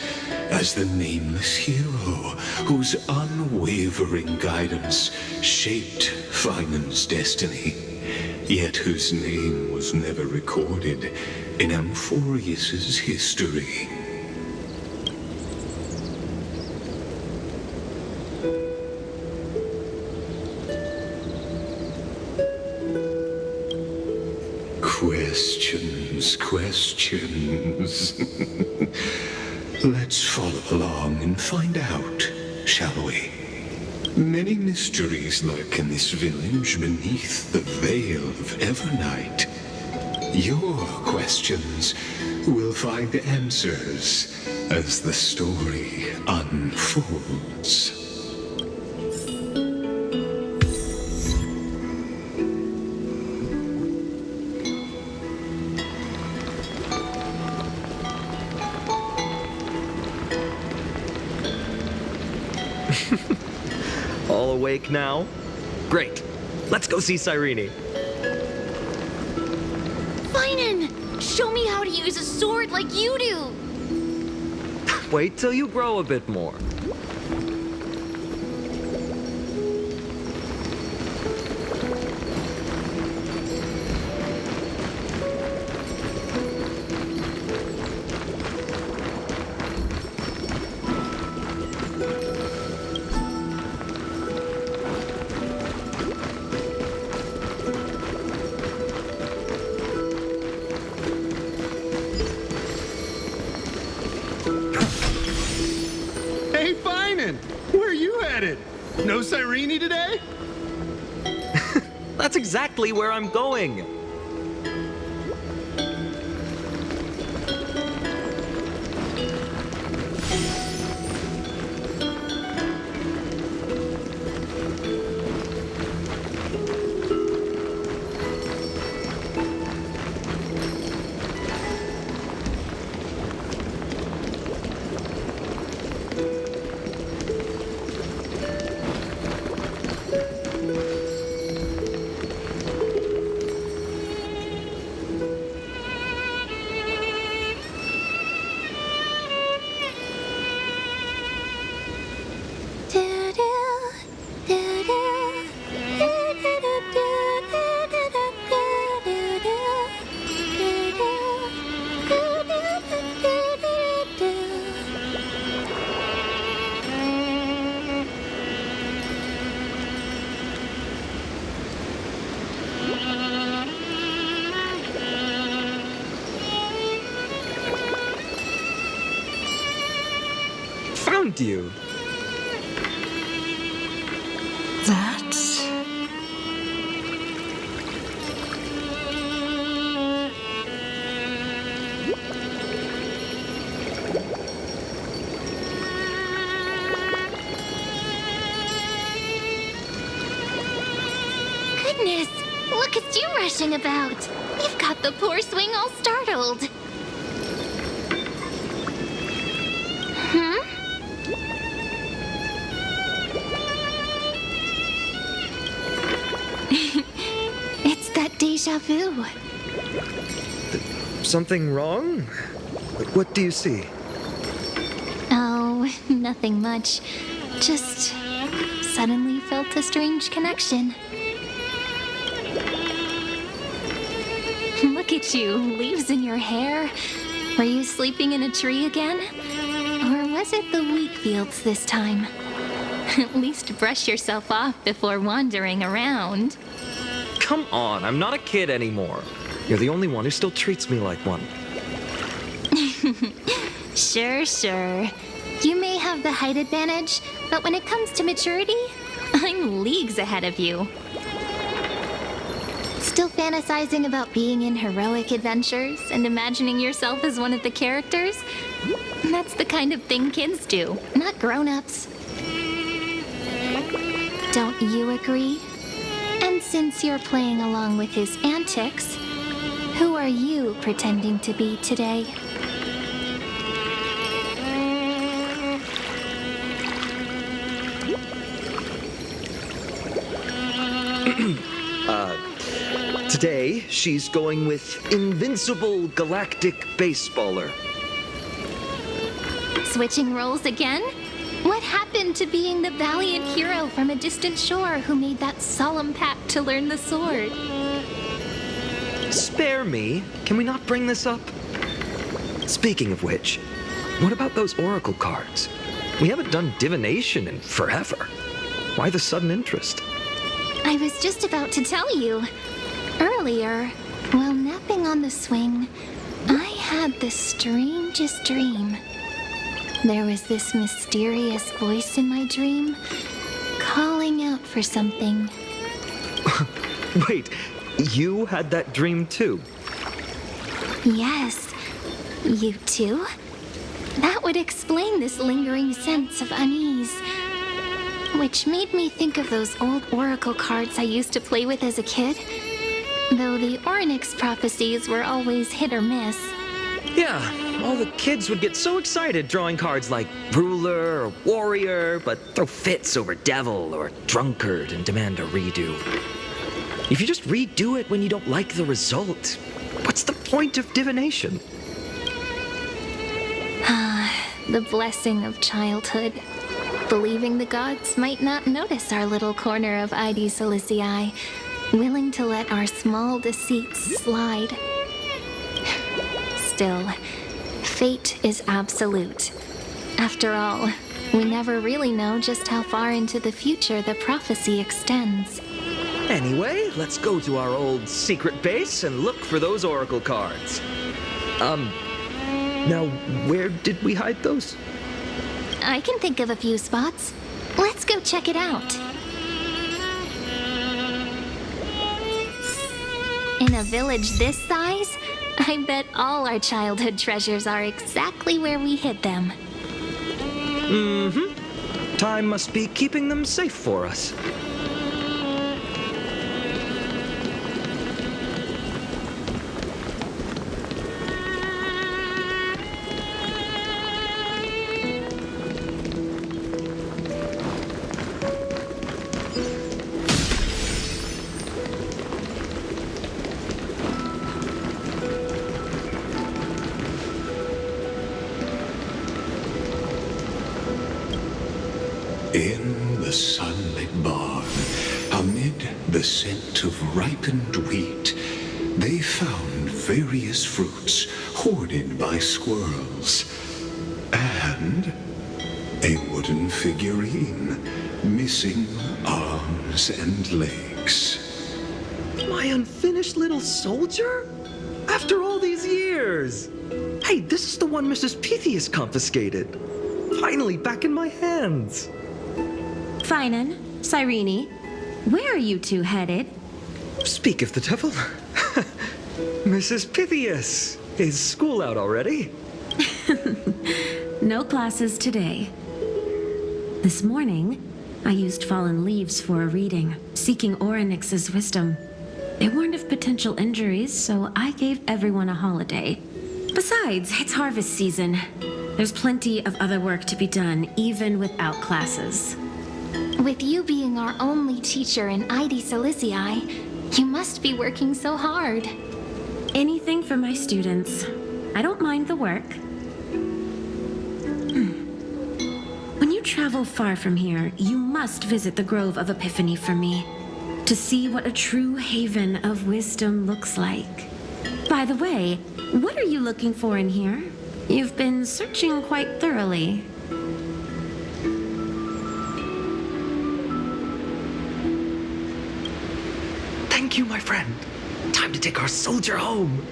as the nameless hero whose unwavering guidance shaped Phainon's destiny, yet whose name was never recorded in Amphoreus's history. Questions. Let's follow along and find out, shall we? Many mysteries lurk in this village beneath the veil of Evernight. Your questions will find answers as the story unfolds. All awake now? Great. Let's go see Cyrene. Phainon! Show me how to use a sword like you do! Wait till you grow a bit more. Hey, Phainon! Where are you headed? No Cyrene today? That's exactly where I'm going. Found you. That... Goodness! Look at you rushing about! You've got the poor swing all startled! It's that deja vu. Something wrong? What do you see? Oh, nothing much. Just suddenly felt a strange connection. Look at you, leaves in your hair. Were you sleeping in a tree again? Or was it the wheat fields this time? At least brush yourself off before wandering around. Come on, I'm not a kid anymore. You're the only one who still treats me like one. Sure. You may have the height advantage, but when it comes to maturity, I'm leagues ahead of you. Still fantasizing about being in heroic adventures and imagining yourself as one of the characters? That's the kind of thing kids do, not grown-ups. Don't you agree? And since you're playing along with his antics, Who are you pretending to be today? Today, she's going with Invincible Galactic Baseballer. Switching roles again? What happened to being the valiant hero from a distant shore who made that solemn pact to learn the sword? Spare me. Can we not bring this up? Speaking of which, what about those oracle cards? We haven't done divination in forever. Why the sudden interest? I was just about to tell you. Earlier, while napping on the swing, I had the strangest dream. There was this mysterious voice in my dream, calling out for something. Wait, you had that dream too? Yes, you too? That would explain this lingering sense of unease. Which made me think of those old oracle cards I used to play with as a kid. Though the Ornyx prophecies were always hit or miss. Yeah, all the kids would get so excited drawing cards like ruler or warrior, but throw fits over devil or drunkard and demand a redo. If you just redo it when you don't like the result, what's the point of divination? The blessing of childhood. Believing the gods might not notice our little corner of Ide Silicii, willing to let our small deceits slide. Still, fate is absolute. After all, we never really know just how far into the future the prophecy extends. Anyway, let's go to our old secret base and look for those oracle cards. Now, where did we hide those? I can think of a few spots. Let's go check it out. In a village this size, I bet all our childhood treasures are exactly where we hid them. Mm-hmm. Time must be keeping them safe for us. In the sunlit barn, amid the scent of ripened wheat, they found various fruits hoarded by squirrels, and a wooden figurine missing arms and legs. My unfinished little soldier? After all these years! Hey, this is the one Mrs. Pythias confiscated. Finally back in my hands. Phainon, Cyrene, where are you two headed? Speak of the devil. Mrs. Pythias, is school out already? No classes today. This morning, I used fallen leaves for a reading, seeking Ornyx's wisdom. They warned of potential injuries, so I gave everyone a holiday. Besides, it's harvest season. There's plenty of other work to be done, even without classes. With you being our only teacher in Ide Silicii, you must be working so hard. Anything for my students. I don't mind the work. When you travel far from here, you must visit the Grove of Epiphany for me, to see what a true haven of wisdom looks like. By the way, what are you looking for in here? You've been searching quite thoroughly. Thank you, my friend. Time to take our soldier home.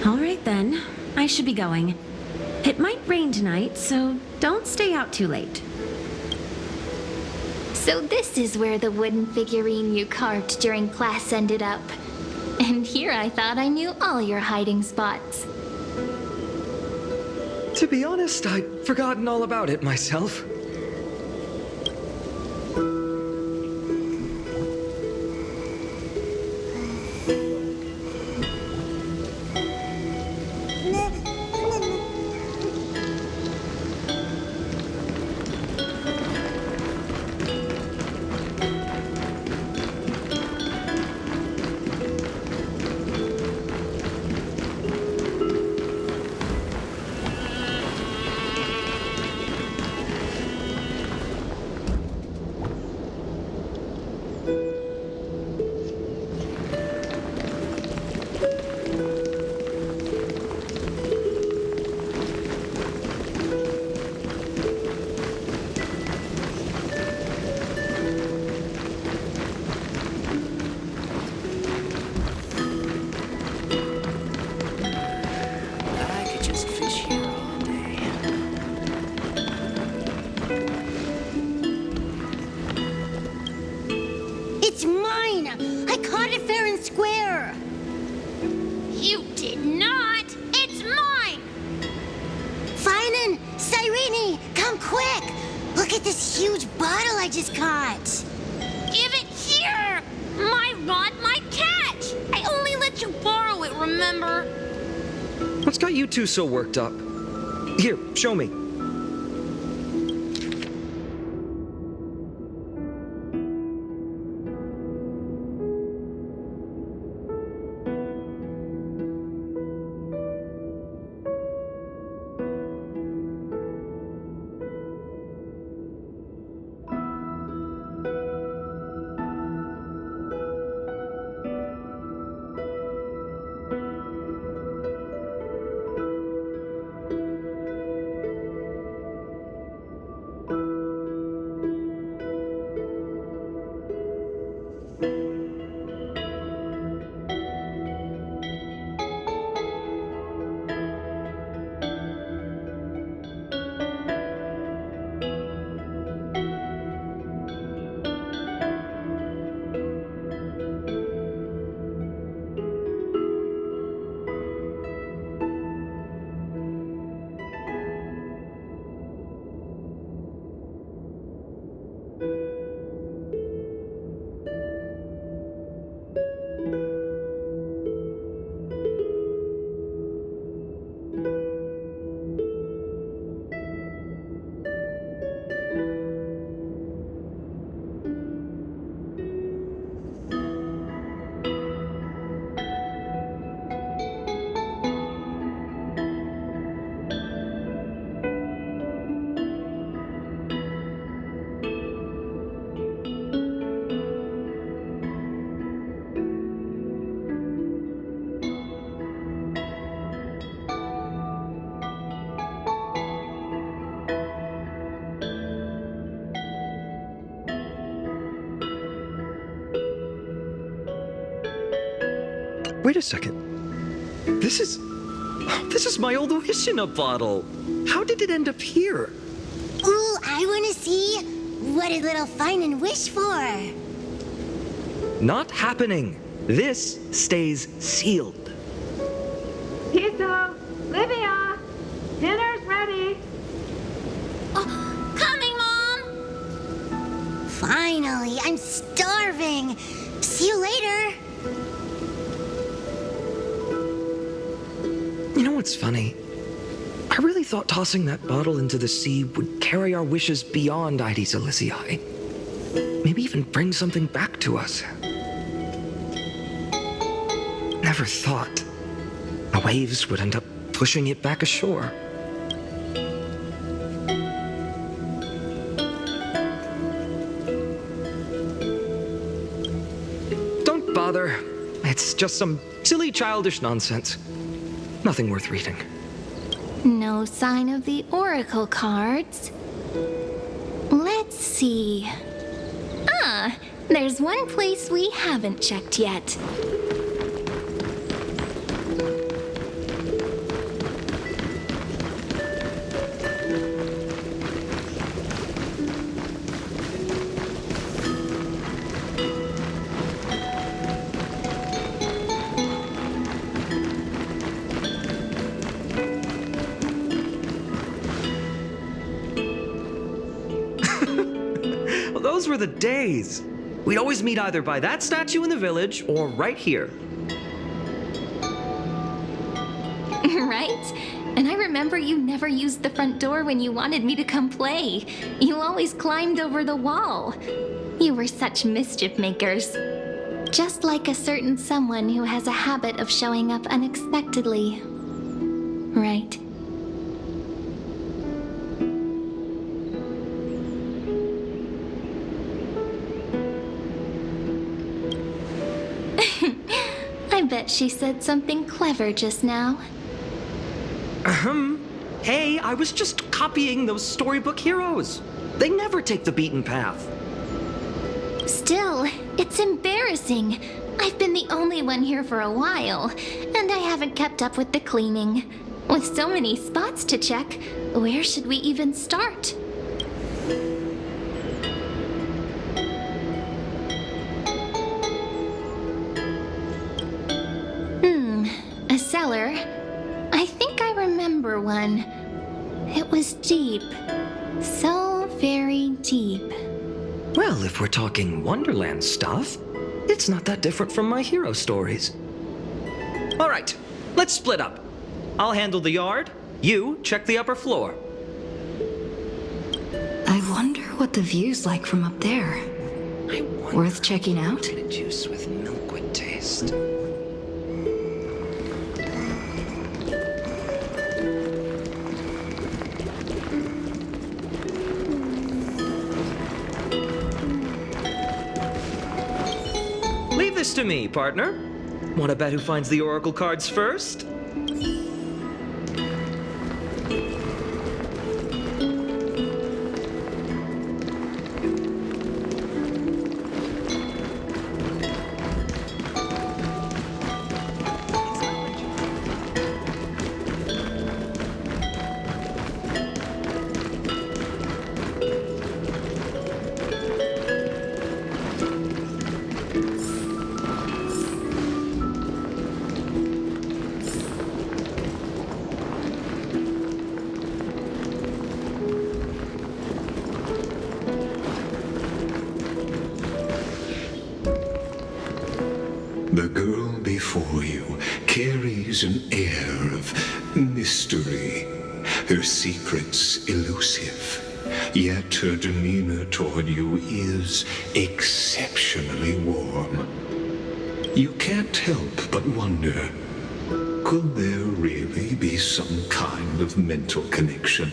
All right then, I should be going. It might rain tonight, so don't stay out too late. So this is where the wooden figurine you carved during class ended up. And here I thought I knew all your hiding spots. To be honest, I'd forgotten all about it myself. Cyrene! Cyrene! Come quick! Look at this huge bottle I just caught! Give it here! My rod, my catch! I only let you borrow it, remember? What's got you two so worked up? Here, show me. Wait a second. This is my old Wishina bottle. How did it end up here? Ooh, I want to see. What did little phainon wish for? Not happening. This stays sealed. Tiso, Livia, dinner's ready. Oh, coming, Mom! Finally, I'm starving. See you later. You know what's funny? I really thought tossing that bottle into the sea would carry our wishes beyond Ides Elysiae. Maybe even bring something back to us. Never thought the waves would end up pushing it back ashore. Don't bother. It's just some silly childish nonsense. Nothing worth reading. No sign of the oracle cards. Let's see. Ah, there's one place we haven't checked yet. Those were the days. We'd always meet either by that statue in the village or right here. Right? And I remember you never used the front door when you wanted me to come play. You always climbed over the wall. You were such mischief makers. Just like a certain someone who has a habit of showing up unexpectedly. Right? I bet she said something clever just now. Hey, I was just copying those storybook heroes. They never take the beaten path. Still, it's embarrassing. I've been the only one here for a while, and I haven't kept up with the cleaning. With so many spots to check, where should we even start? A cellar. I think I remember one. It was deep. So very deep. Well, if we're talking Wonderland stuff, it's not that different from my hero stories. All right, let's split up. I'll handle the yard. You check the upper floor. I wonder what the view's like from up there. Worth checking out? Juice with milk would taste. Leave this to me, partner. Want to bet who finds the oracle cards first? The girl before you carries an air of mystery, her secrets elusive, yet her demeanor toward you is exceptionally warm. You can't help but wonder, could there really be some kind of mental connection?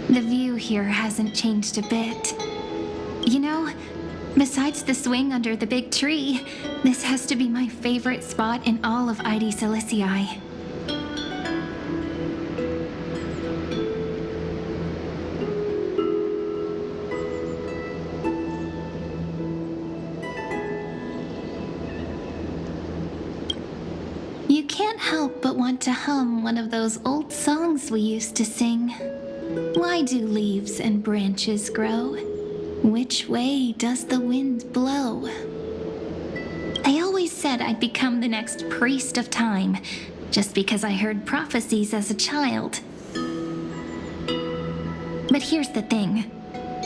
The view here hasn't changed a bit. You know, besides the swing under the big tree, this has to be my favorite spot in all of Mydei Silicii. You can't help but want to hum one of those old songs we used to sing. Why do leaves and branches grow? Which way does the wind blow? They always said I'd become the next priest of time, just because I heard prophecies as a child. But here's the thing.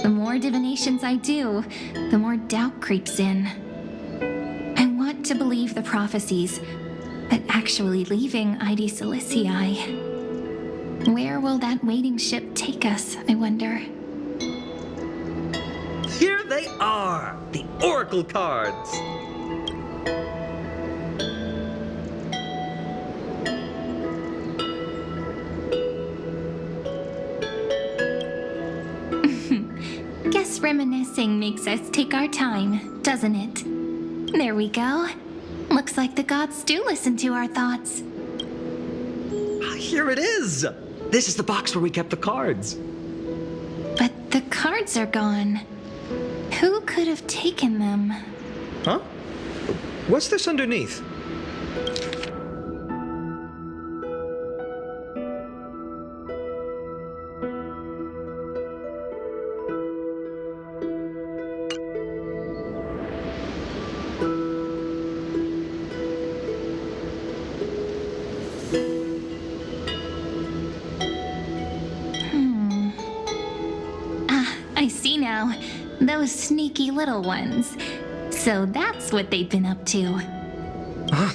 The more divinations I do, the more doubt creeps in. I want to believe the prophecies, but actually leaving Mydei Silicii. Where will that waiting ship take us, I wonder? Here they are, the oracle cards. Guess reminiscing makes us take our time, doesn't it? There we go. Looks like the gods do listen to our thoughts. Here it is. This is the box where we kept the cards. But the cards are gone. Who could have taken them? Huh? What's this underneath? I see now. Those sneaky little ones. So that's what they've been up to.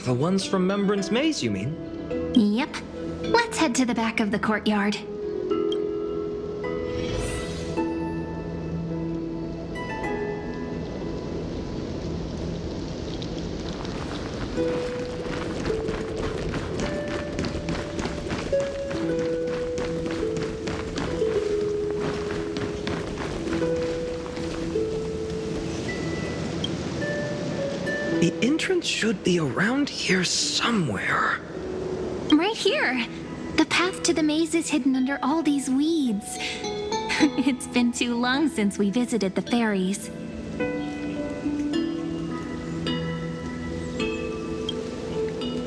The ones from Membran's Maze, you mean? Yep. Let's head to the back of the courtyard. The entrance should be around here somewhere. Right here. The path to the maze is hidden under all these weeds. It's been too long since we visited the fairies.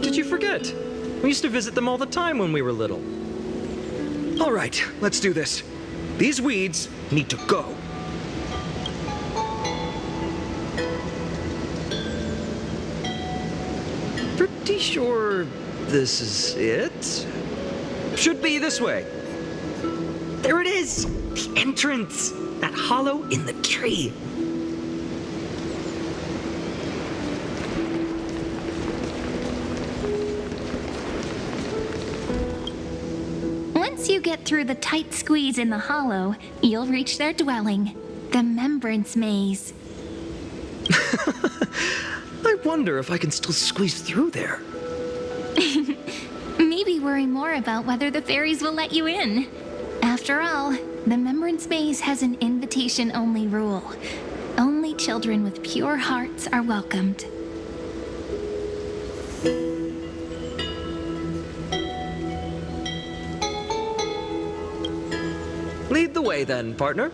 Did you forget? We used to visit them all the time when we were little. All right, let's do this. These weeds need to go. Pretty sure this is it? Should be this way. There it is! The entrance! That hollow in the tree. Once you get through the tight squeeze in the hollow, you'll reach their dwelling, the Remembrance Maze. I wonder if I can still squeeze through there. Maybe worry more about whether the fairies will let you in. After all, the Remembrance Maze has an invitation-only rule. Only children with pure hearts are welcomed. Lead the way then, partner.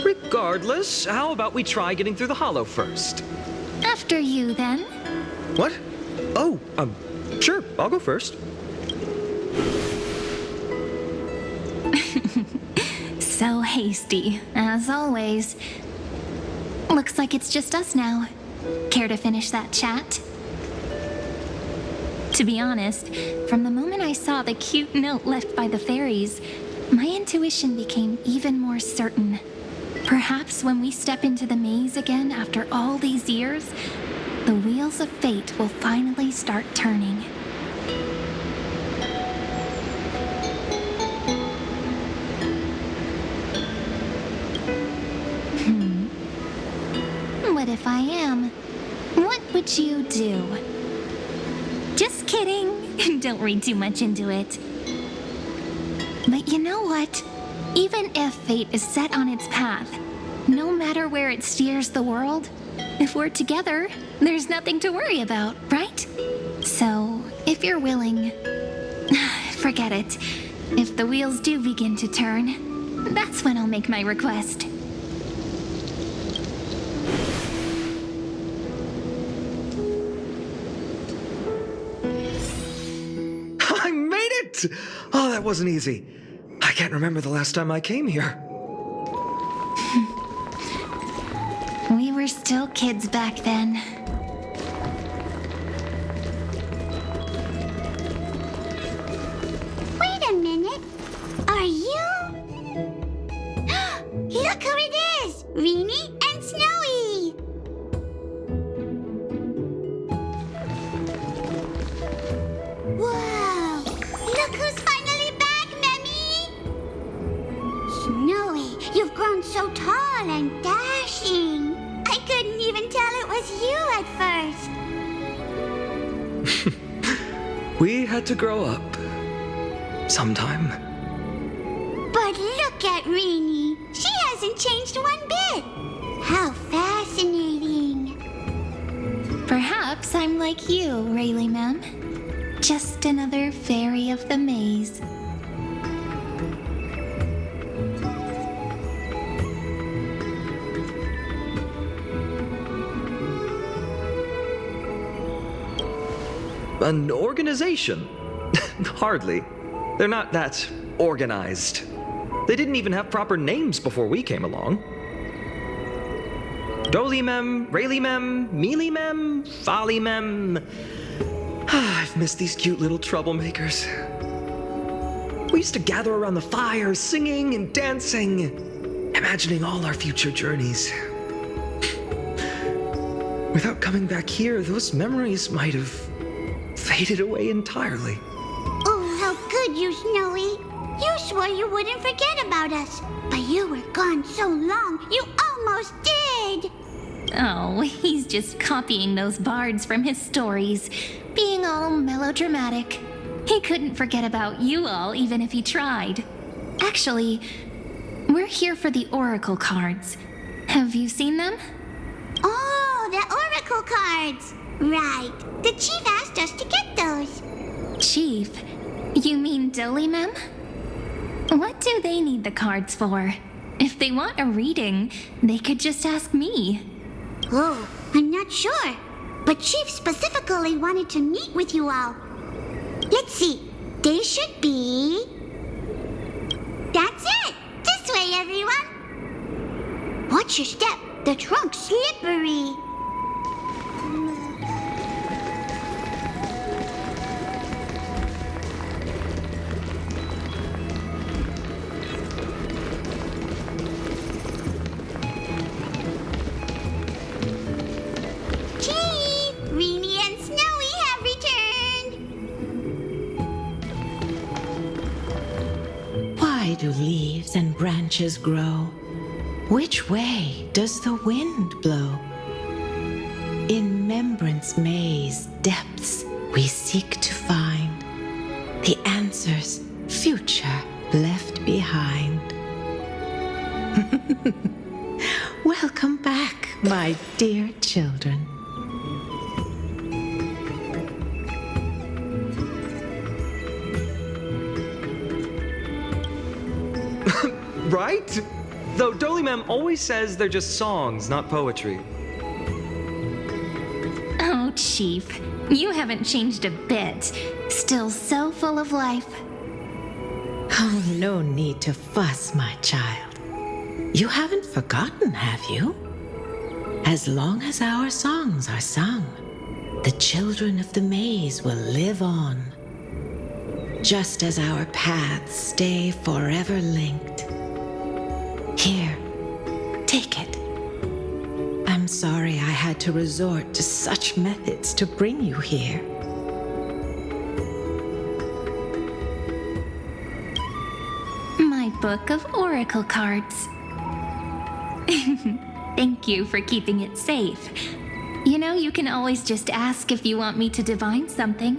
Regardless, how about we try getting through the hollow first? After you, then. What? Oh, sure, I'll go first. So hasty, as always. Looks like it's just us now. Care to finish that chat? To be honest, from the moment I saw the cute note left by the fairies, my intuition became even more certain. Perhaps when we step into the maze again after all these years, the wheels of fate will finally start turning. What if I am? What would you do? Just kidding. Don't read too much into it. But you know what? Even if fate is set on its path, no matter where it steers the world, if we're together, there's nothing to worry about, right? So, if you're willing, forget it. If the wheels do begin to turn, that's when I'll make my request. I made it! Oh, that wasn't easy. I can't remember the last time I came here. We were still kids back then. Wait a minute. Are you? Look who it is! Reenie and Snowy! Whoa! Look who's finally back, Memmy! Snowy, you've grown so tall and dashing. I couldn't even tell it was you at first. We had to grow up. Sometime. But look at Reenie. She hasn't changed one bit. How fascinating. Perhaps I'm like you, Rayleigh Mem. Just another fairy of the maze. An organization? Hardly. They're not that organized. They didn't even have proper names before we came along. Dolimem, Rayleigh-mem, Mealy-mem, Folly-mem. I've missed these cute little troublemakers. We used to gather around the fire, singing and dancing, imagining all our future journeys. Without coming back here, those memories might have faded away entirely. Oh, how good you, Snowy. You swore you wouldn't forget about us, but you were gone so long, you almost did. Oh, he's just copying those bards from his stories, being all melodramatic. He couldn't forget about you all, even if he tried. Actually, we're here for the oracle cards. Have you seen them? Oh, the oracle cards. Right. The chief asked us to get those. Chief? You mean Dolimem? What do they need the cards for? If they want a reading, they could just ask me. Oh, I'm not sure. But Chief specifically wanted to meet with you all. Let's see. They should be... That's it! This way, everyone! Watch your step. The trunk's slippery. do leaves and branches grow? Which way does the wind blow? In Remembrance Maze depths we seek to find the answers future left behind. Welcome back, my dear children. Right? Though Dolly-Mem always says they're just songs, not poetry. Oh, Chief, you haven't changed a bit. Still so full of life. Oh, no need to fuss, my child. You haven't forgotten, have you? As long as our songs are sung, the children of the maze will live on. Just as our paths stay forever linked. Here, take it. I'm sorry I had to resort to such methods to bring you here. My book of oracle cards. Thank you for keeping it safe. You know, you can always just ask if you want me to divine something.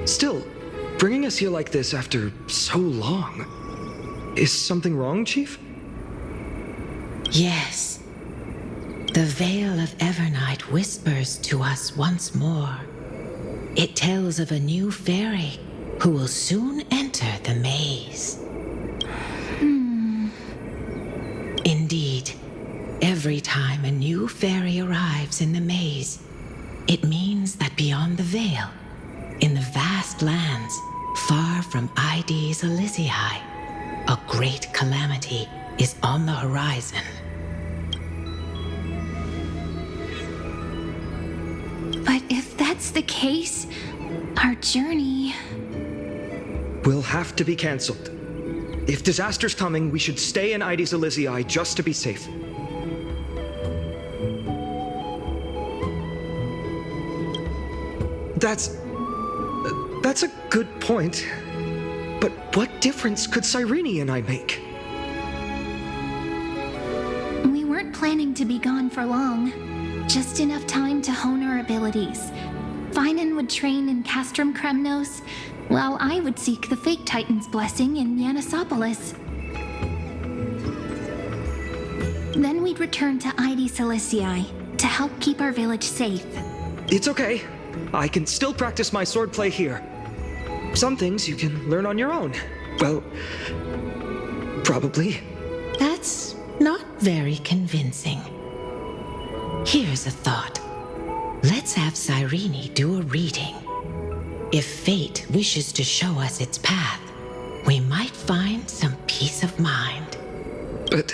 Still, bringing us here like this after so long. Is something wrong, Chief? Yes. The Veil of Evernight whispers to us once more. It tells of a new fairy who will soon enter the maze. Indeed, every time a new fairy arrives in the maze, it means that beyond the veil, in the vast lands far from Ides Elysiae, a great calamity is on the horizon. But if that's the case, our journey... Will have to be cancelled. If disaster's coming, we should stay in Ides Elysiae just to be safe. That's a good point. But what difference could Cyrene and I make? We weren't planning to be gone for long. Just enough time to hone our abilities. Phainon would train in Castrum Kremnos, while I would seek the Fake Titan's blessing in Yanisopolis. Then we'd return to Ides Elysiae to help keep our village safe. It's okay. I can still practice my swordplay here. Some things you can learn on your own. Well, probably. That's not very convincing. Here's a thought. Let's have Cyrene do a reading. If fate wishes to show us its path, we might find some peace of mind. But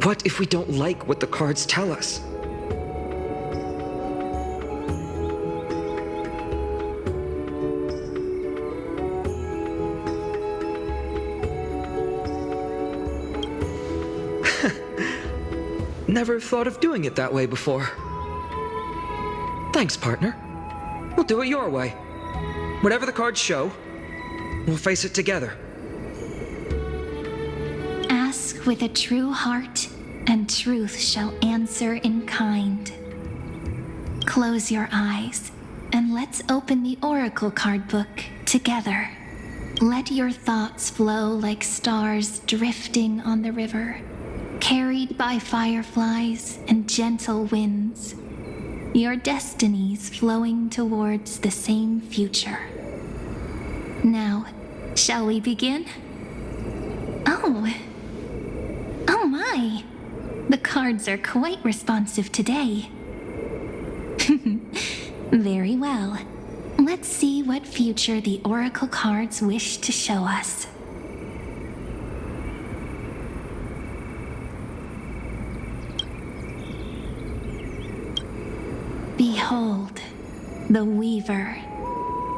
what if we don't like what the cards tell us? Never thought of doing it that way before. Thanks, partner. We'll do it your way. Whatever the cards show, we'll face it together. Ask with a true heart, and truth shall answer in kind. Close your eyes, and let's open the oracle card book together. Let your thoughts flow like stars drifting on the river, carried by fireflies and gentle winds. Your destinies flowing towards the same future. Now, shall we begin? Oh my! The cards are quite responsive today. Very well. Let's see what future the oracle cards wish to show us. Behold, the Weaver.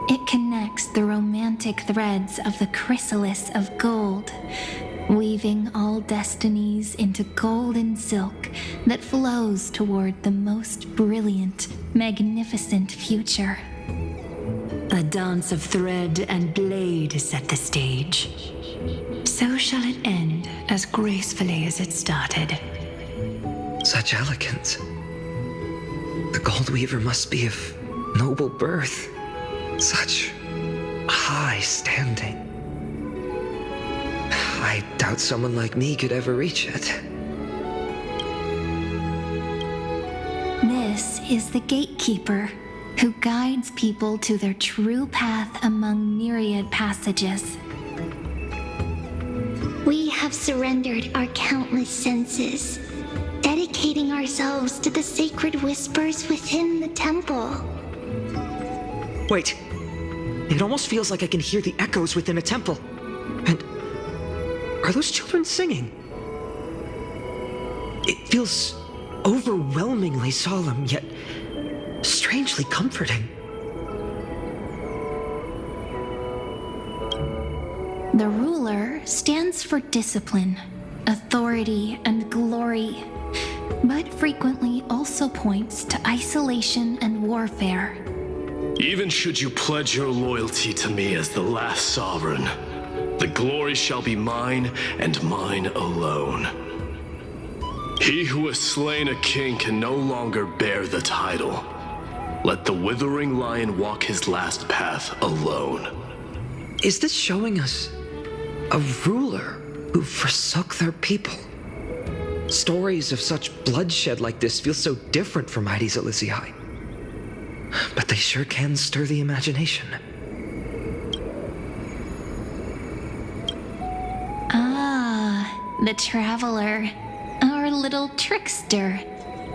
It connects the romantic threads of the chrysalis of gold, weaving all destinies into golden silk that flows toward the most brilliant, magnificent future. The The dance of thread and blade set the stage. So shall it end as gracefully as it started. Such elegance. The Gold Weaver must be of noble birth. Such high standing. I doubt someone like me could ever reach it. This is the gatekeeper, who guides people to their true path among myriad passages. We have surrendered our countless senses, dedicating ourselves to the sacred whispers within the temple. Wait. It almost feels like I can hear the echoes within a temple. And are those children singing? It feels overwhelmingly solemn, yet strangely comforting. The ruler stands for discipline, authority, and glory, but frequently also points to isolation and warfare. Even should you pledge your loyalty to me as the last sovereign, the glory shall be mine and mine alone. He who has slain a king can no longer bear the title. Let the withering lion walk his last path alone. Is this showing us a ruler who forsook their people? Stories of such bloodshed like this feel so different from Mydei's Elysiae. But they sure can stir the imagination. Ah, the traveler. Our little trickster.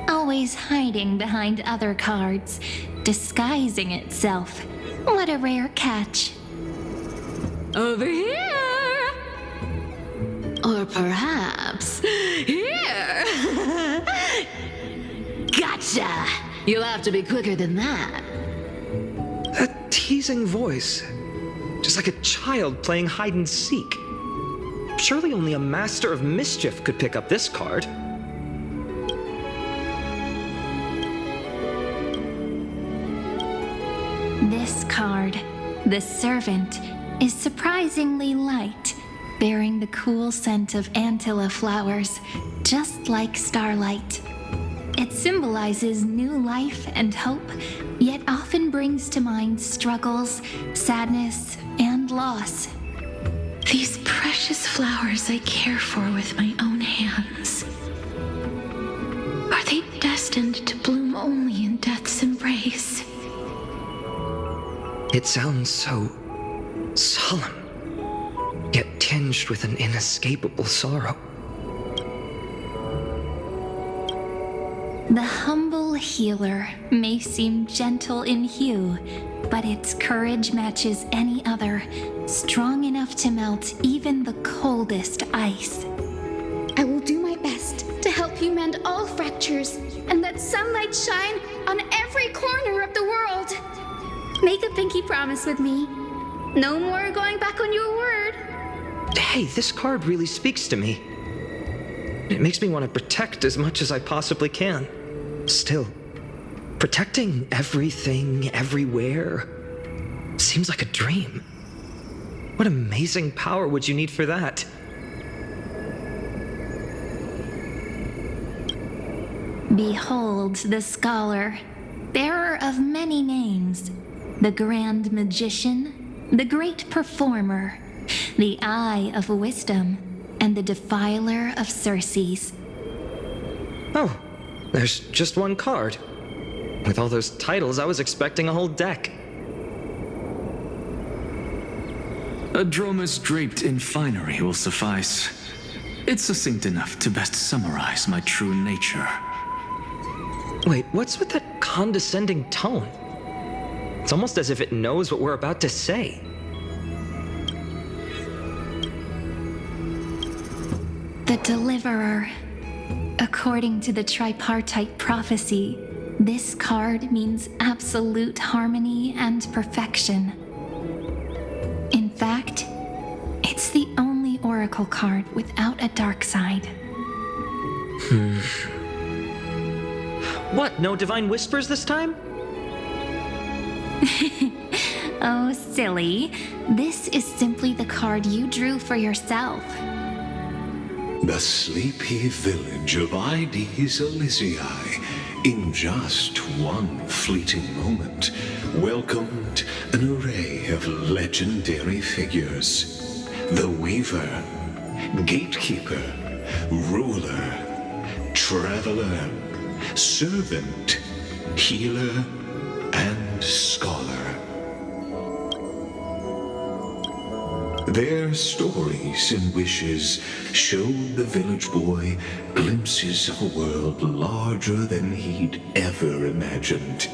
Always hiding behind other cards, disguising itself. What a rare catch. Over here! Or perhaps here! Gotcha! You'll have to be quicker than that. That teasing voice. Just like a child playing hide and seek. Surely only a master of mischief could pick up this card. This card, the Servant, is surprisingly light, bearing the cool scent of antilla flowers, just like starlight. It symbolizes new life and hope, yet often brings to mind struggles, sadness, and loss. These precious flowers I care for with my own hands. Are they destined to bloom only in death's embrace? It sounds so solemn, yet tinged with an inescapable sorrow. The humble healer may seem gentle in hue, but its courage matches any other, strong enough to melt even the coldest ice. I will do my best to help you mend all fractures and let sunlight shine on every corner of the world. Make a pinky promise with me. No more going back on your word. Hey, this card really speaks to me. It makes me want to protect as much as I possibly can. Still, protecting everything, everywhere, seems like a dream. What amazing power would you need for that? Behold the scholar, bearer of many names, the grand magician, the great performer, the eye of wisdom, and the defiler of Circes. Oh, there's just one card. With all those titles, I was expecting a whole deck. A dromus draped in finery will suffice. It's succinct enough to best summarize my true nature. Wait, what's with that condescending tone? It's almost as if it knows what we're about to say. The Deliverer. According to the tripartite prophecy, this card means absolute harmony and perfection. In fact, it's the only oracle card without a dark side. What, no divine whispers this time? Oh, silly. This is simply the card you drew for yourself. The sleepy village of Ides Elysiae, in just one fleeting moment, welcomed an array of legendary figures. The Weaver, Gatekeeper, Ruler, Traveler, Servant, Healer, and Scholar. Their stories and wishes showed the village boy glimpses of a world larger than he'd ever imagined.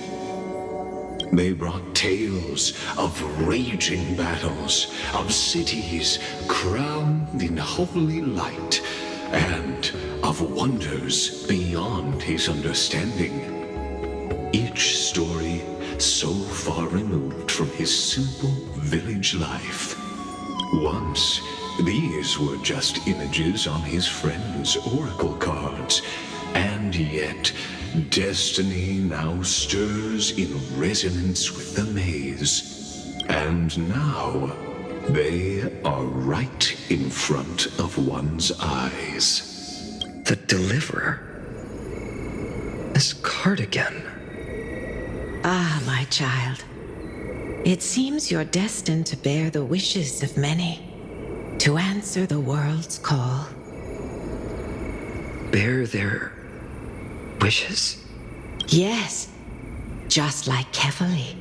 They brought tales of raging battles, of cities crowned in holy light, and of wonders beyond his understanding. Each story so far removed from his simple village life. Once, these were just images on his friend's oracle cards, and yet destiny now stirs in resonance with the maze. And now, they are right in front of one's eyes. The Deliverer? This card again. Ah, my child. It seems you're destined to bear the wishes of many, to answer the world's call. Bear their wishes? Yes, just like Kefali,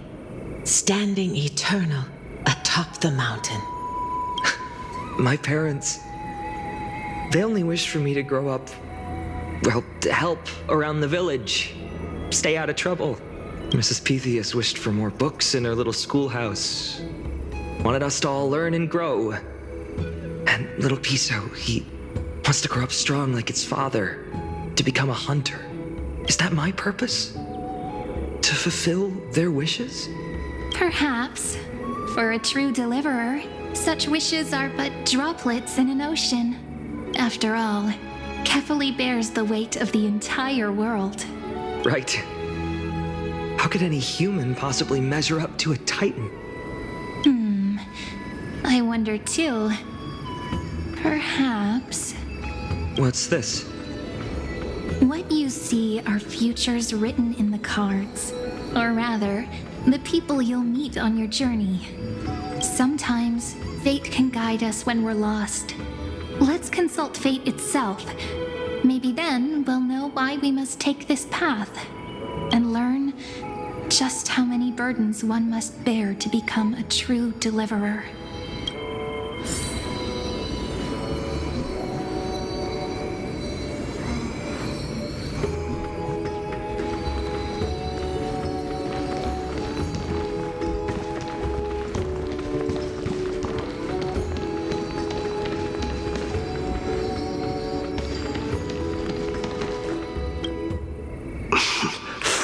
standing eternal atop the mountain. My parents, they only wished for me to grow up, well, to help around the village, stay out of trouble. Mrs. Pythias wished for more books in her little schoolhouse. Wanted us to all learn and grow. And little Piso, he wants to grow up strong like its father, to become a hunter. Is that my purpose? To fulfill their wishes? Perhaps. For a true deliverer, such wishes are but droplets in an ocean. After all, Kefali bears the weight of the entire world. Right. How could any human possibly measure up to a Titan? I wonder too. Perhaps... What's this? What you see are futures written in the cards. Or rather, the people you'll meet on your journey. Sometimes, fate can guide us when we're lost. Let's consult fate itself. Maybe then we'll know why we must take this path. And learn just how many burdens one must bear to become a true deliverer.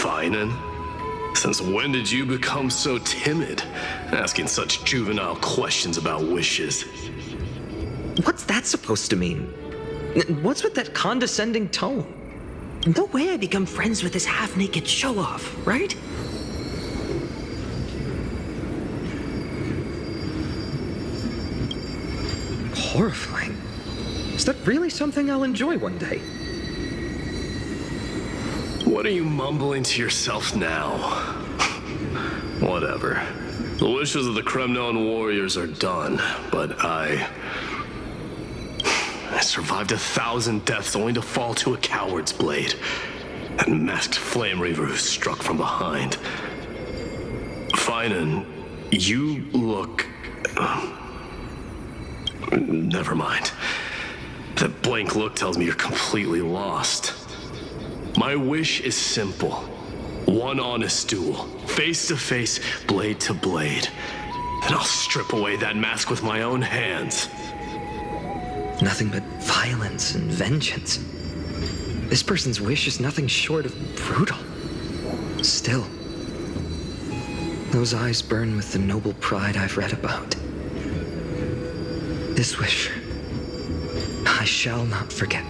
Phainon? Since when did you become so timid, asking such juvenile questions about wishes? What's that supposed to mean? What's with that condescending tone? No way I become friends with this half-naked show-off, right? Horrifying. Is that really something I'll enjoy one day? What are you mumbling to yourself now? Whatever. The wishes of the Kremnon warriors are done, but I survived 1,000 deaths only to fall to a coward's blade. That masked flame reaver who struck from behind. Phainon, you look... Never mind. That blank look tells me you're completely lost. My wish is simple. One honest duel, face to face, blade to blade. Then I'll strip away that mask with my own hands. Nothing but violence and vengeance. This person's wish is nothing short of brutal. Still, those eyes burn with the noble pride I've read about. This wish, I shall not forget.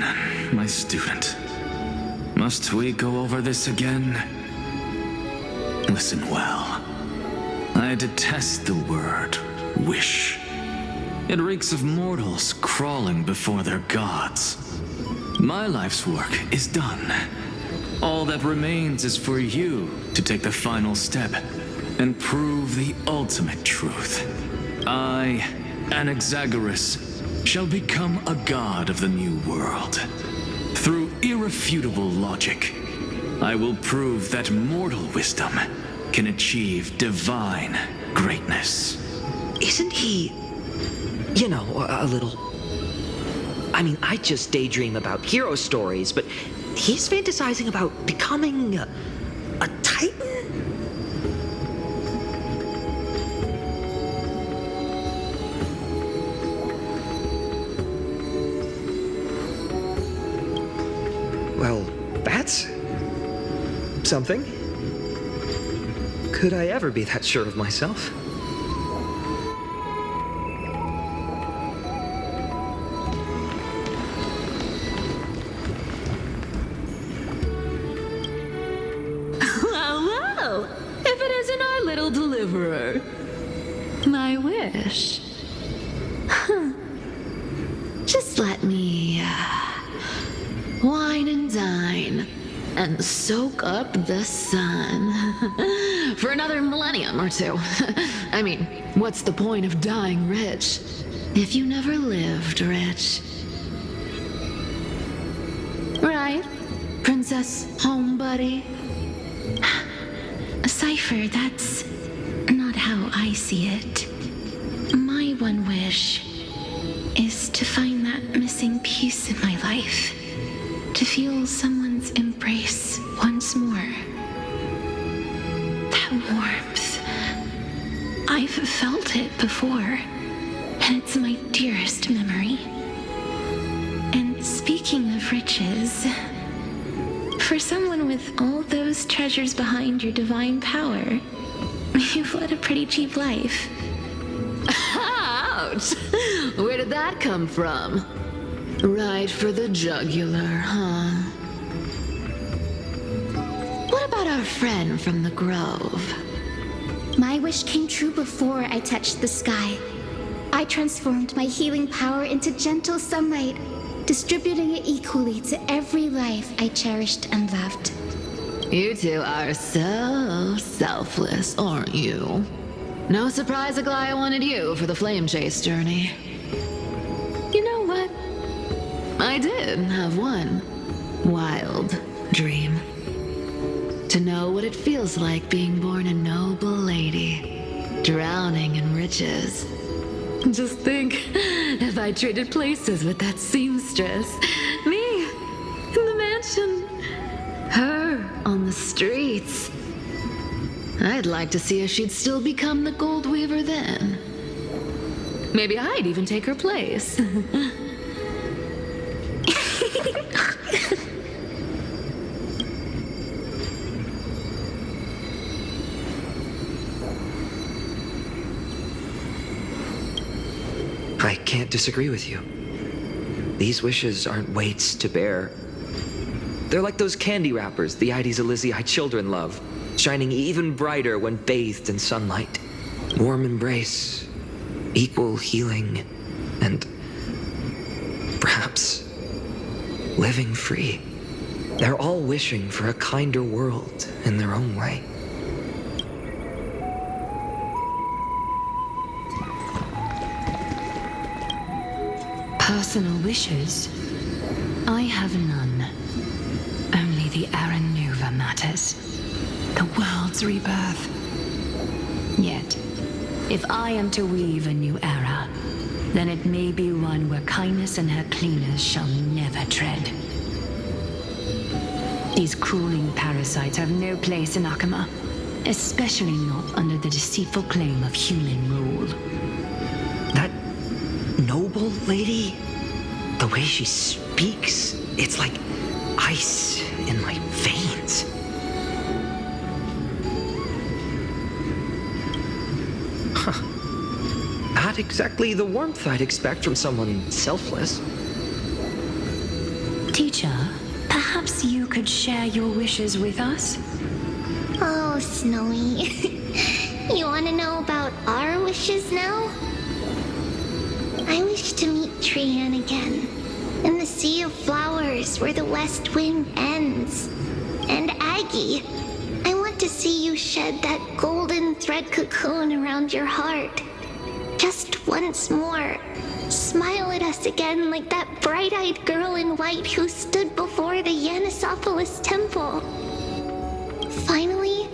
Phainon, my student. Must we go over this again? Listen well. I detest the word wish. It reeks of mortals crawling before their gods. My life's work is done. All that remains is for you to take the final step and prove the ultimate truth. I, Anaxagoras, shall become a god of the new world. Through irrefutable logic, I will prove that mortal wisdom can achieve divine greatness. Isn't he, you know, a little... I mean, I just daydream about hero stories, but he's fantasizing about becoming a titan? Well, that's something. Could I ever be that sure of myself? Well, if it isn't our little deliverer. My wish. Just let me wine and dine and soak up the sun for another millennium or two. I mean, what's the point of dying rich if you never lived rich? Right, Princess Homebuddy? Cipher, that's not how I see it. My one wish is to find that missing piece in my life. To feel someone's embrace once more. That warmth. I've felt it before, and it's my dearest memory. And speaking of riches, for someone with all those treasures behind your divine power, you've led a pretty cheap life. Ouch! Where did that come from? Right for the jugular, huh? What about our friend from the Grove? My wish came true before I touched the sky. I transformed my healing power into gentle sunlight, distributing it equally to every life I cherished and loved. You two are so selfless, aren't you? No surprise Aglaea wanted you for the flame chase journey. You know what? I did have one wild dream. To know what it feels like being born a noble lady, drowning in riches. Just think, if I traded places with that seamstress, me in the mansion, her on the streets. I'd like to see if she'd still become the gold weaver then. Maybe I'd even take her place. I can't disagree with you. These wishes aren't weights to bear. They're like those candy wrappers the Ides Elysiae children love, shining even brighter when bathed in sunlight. Warm embrace, equal healing, and perhaps living free. They're all wishing for a kinder world in their own way. Personal wishes? I have none. Only the era nuva matters. The world's rebirth. Yet, if I am to weave a new era, then it may be one where kindness and her cleaners shall never tread. These crawling parasites have no place in Akama, especially not under the deceitful claim of human rule. That noble lady, the way she speaks, it's like ice in my veins. Huh. Not exactly the warmth I'd expect from someone selfless. Teacher, perhaps you could share your wishes with us? Oh, Snowy. You want to know about our wishes now? I wish to meet Trian again, in the sea of flowers where the west wind ends. And Aggie, I want to see you shed that golden thread cocoon around your heart. Just once more. Smile at us again like that bright-eyed girl in white who stood before the Yanisopolis temple. Finally,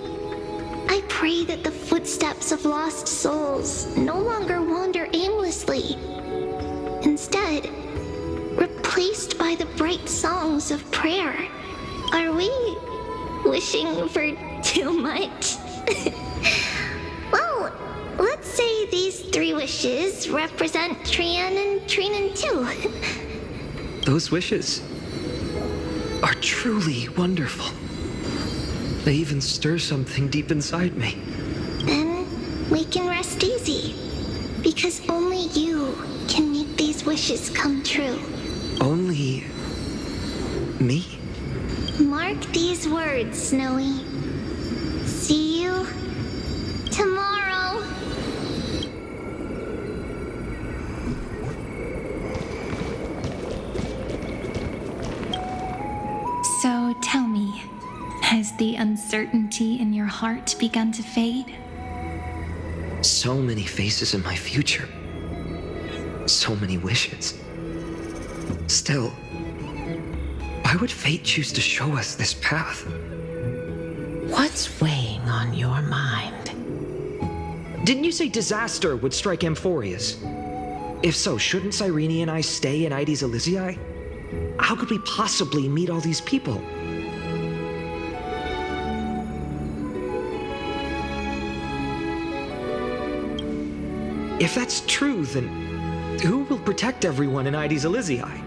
I pray that the footsteps of lost souls no longer wander aimlessly. Instead, replaced by the bright songs of prayer. Are we wishing for too much? Well, let's say these 3 wishes represent Trian and Trinan too. Those wishes are truly wonderful. They even stir something deep inside me. Then we can rest easy, because only you can make these wishes come true. Only me? Mark these words, Snowy. See you tomorrow. So tell me, has the uncertainty in your heart begun to fade? So many faces in my future. So many wishes. Still, why would fate choose to show us this path? What's weighing on your mind? Didn't you say disaster would strike Amphoreus? If so, shouldn't Cyrene and I stay in Ides Elysiae? How could we possibly meet all these people? If that's true, then who will protect everyone in Ides Elysiae?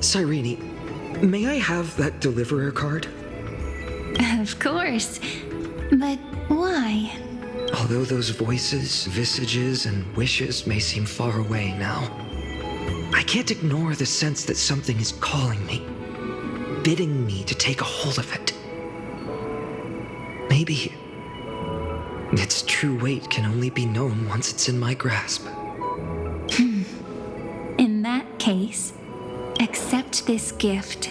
Cyrene, may I have that deliverer card? Of course. But why? Although those voices, visages, and wishes may seem far away now, I can't ignore the sense that something is calling me, bidding me to take a hold of it. Maybe its true weight can only be known once it's in my grasp. In that case, accept this gift.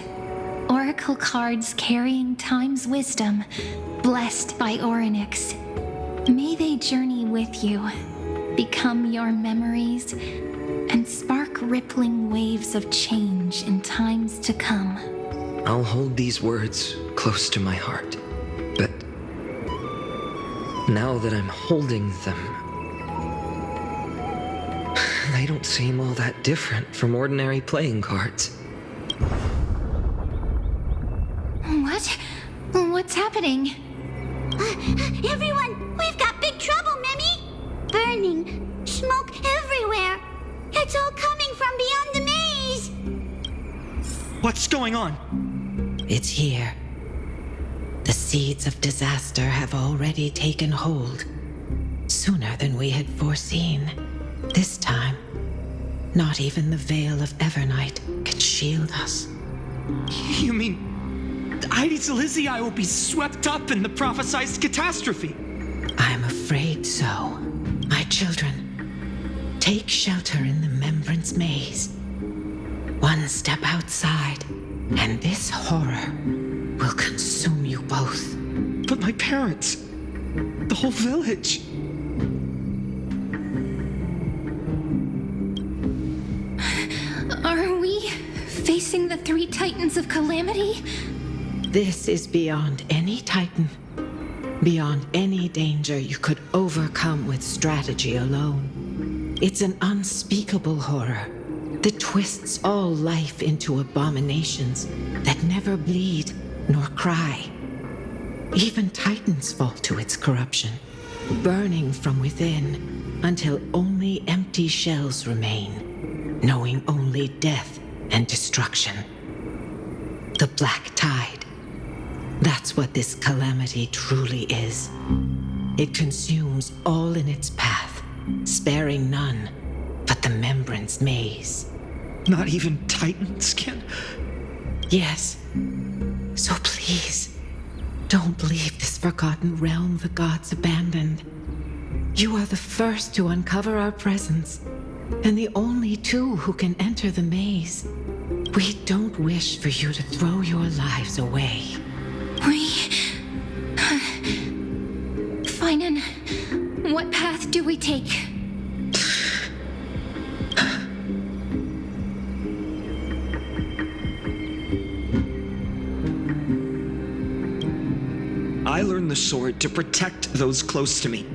Oracle cards carrying time's wisdom, blessed by Orynyx. May they journey with you, become your memories, and spark rippling waves of change in times to come. I'll hold these words close to my heart, but now that I'm holding them, they don't seem all that different from ordinary playing cards. What? What's happening? Everyone, we've got big trouble, Mimi! Burning, smoke everywhere. It's all coming from beyond the maze. What's going on? It's here. The seeds of disaster have already taken hold. Sooner than we had foreseen. This time, not even the veil of Evernight can shield us. You mean Ides Elysiae will be swept up in the prophesized catastrophe? I'm afraid so. My children, take shelter in the Membrance Maze. One step outside, and this horror will consume you both. But my parents, the whole village. Are we facing the 3 Titans of Calamity? This is beyond any Titan, beyond any danger you could overcome with strategy alone. It's an unspeakable horror that twists all life into abominations that never bleed nor cry. Even Titans fall to its corruption, burning from within until only empty shells remain, knowing only death and destruction. The Black Tide. That's what this calamity truly is. It consumes all in its path, sparing none but the memory remembrance maze. Not even Titans can? Yes. So please, don't leave this forgotten realm the gods abandoned. You are the first to uncover our presence, and the only two who can enter the maze. We don't wish for you to throw your lives away. Phainon, what path do we take? I learned the sword to protect those close to me.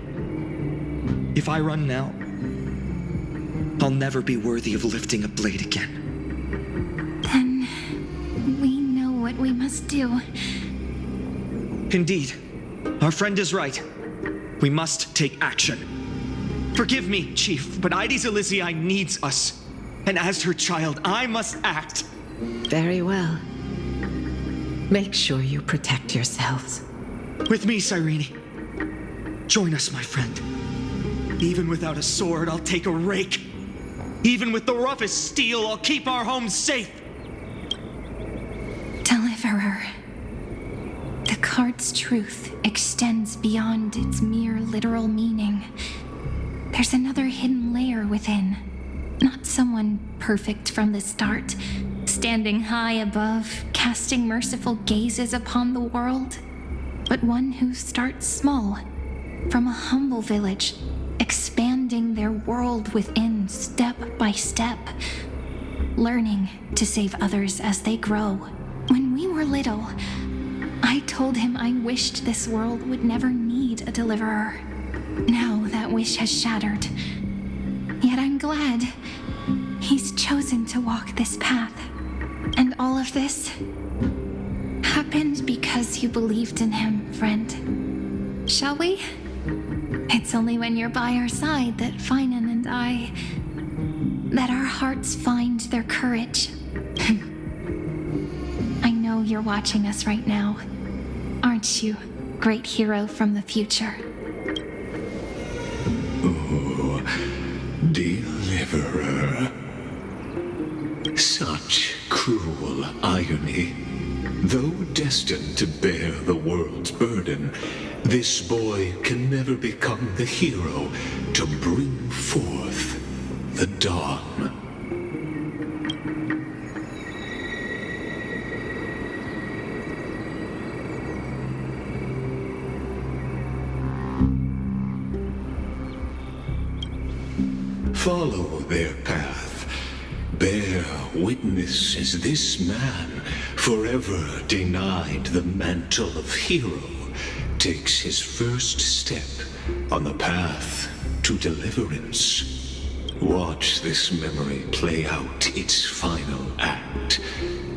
If I run now, I'll never be worthy of lifting a blade again. Then we know what we must do. Indeed, our friend is right. We must take action. Forgive me, Chief, but Ides Elysiae needs us. And as her child, I must act. Very well. Make sure you protect yourselves. With me, Cyrene. Join us, my friend. Even without a sword, I'll take a rake. Even with the roughest steel, I'll keep our home safe. Deliverer. The card's truth extends beyond its mere literal meaning. There's another hidden layer within. Not someone perfect from the start, standing high above, casting merciful gazes upon the world, but one who starts small, from a humble village, expanding their world within step by step, learning to save others as they grow. When we were little, I told him I wished this world would never need a deliverer. Now that wish has shattered. Yet I'm glad he's chosen to walk this path. And all of this happened because you believed in him, friend. Shall we? It's only when you're by our side that Phainon and that our hearts find their courage. I know you're watching us right now. Aren't you, great hero from the future? Oh, deliverer. Such cruel irony. Though destined to bear the world's burden, this boy can never become the hero to bring forth the dawn. Follow their path. Bear witness as this man, forever denied the mantle of hero, takes his first step on the path to deliverance. Watch this memory play out its final act.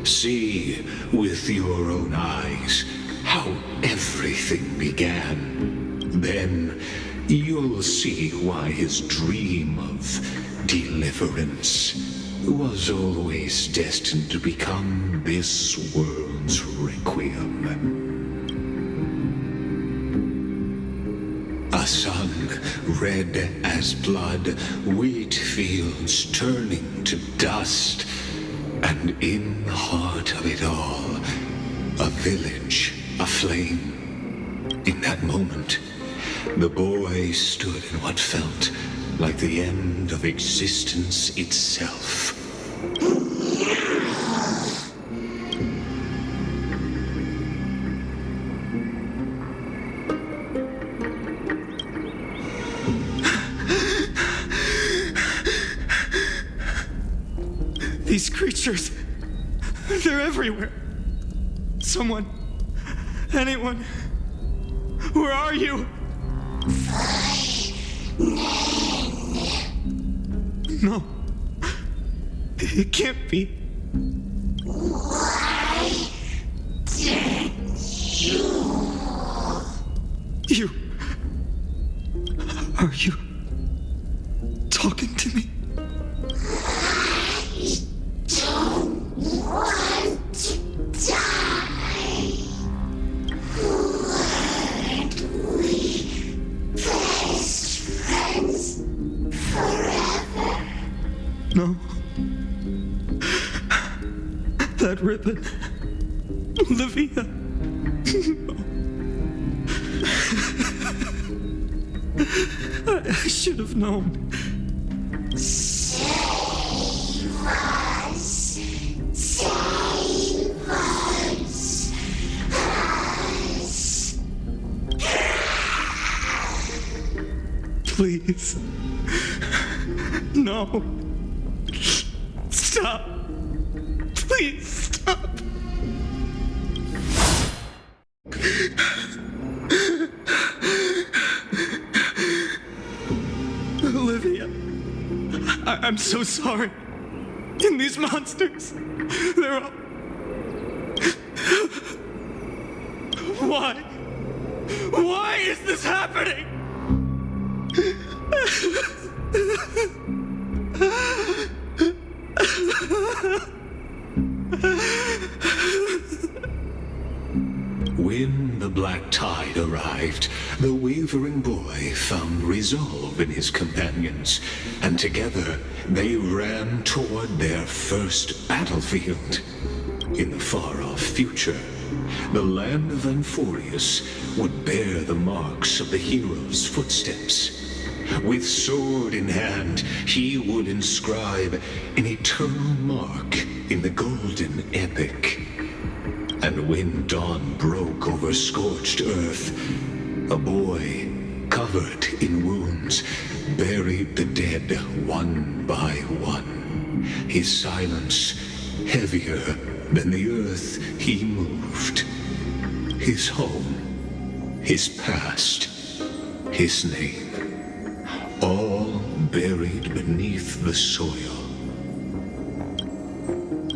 See with your own eyes how everything began. Then you'll see why his dream of deliverance was always destined to become this world's requiem. A sun red as blood, wheat fields turning to dust, and in the heart of it all, a village aflame. In that moment, the boy stood in what felt like the end of existence itself. These creatures, they're everywhere. Someone, anyone, where are you? No, it can't be. Why did you? Are you talking to me? I don't want to die. Weren't we best friends forever? No. That ribbon. Olivia. I should have known. Please. No. Stop. Please stop. Olivia, I'm so sorry. And these monsters, they're all... Why? Why is this happening? When the black tide arrived, the wavering boy found resolve in his companions, and together they ran toward their first battlefield. In the far-off future, the land of Amphoreus would bear the marks of the hero's footsteps. With sword in hand, he would inscribe an eternal mark in the golden epic. And when dawn broke over scorched earth, a boy, covered in wounds, buried the dead one by one. His silence heavier than the earth he moved. His home, his past, his name, all buried beneath the soil.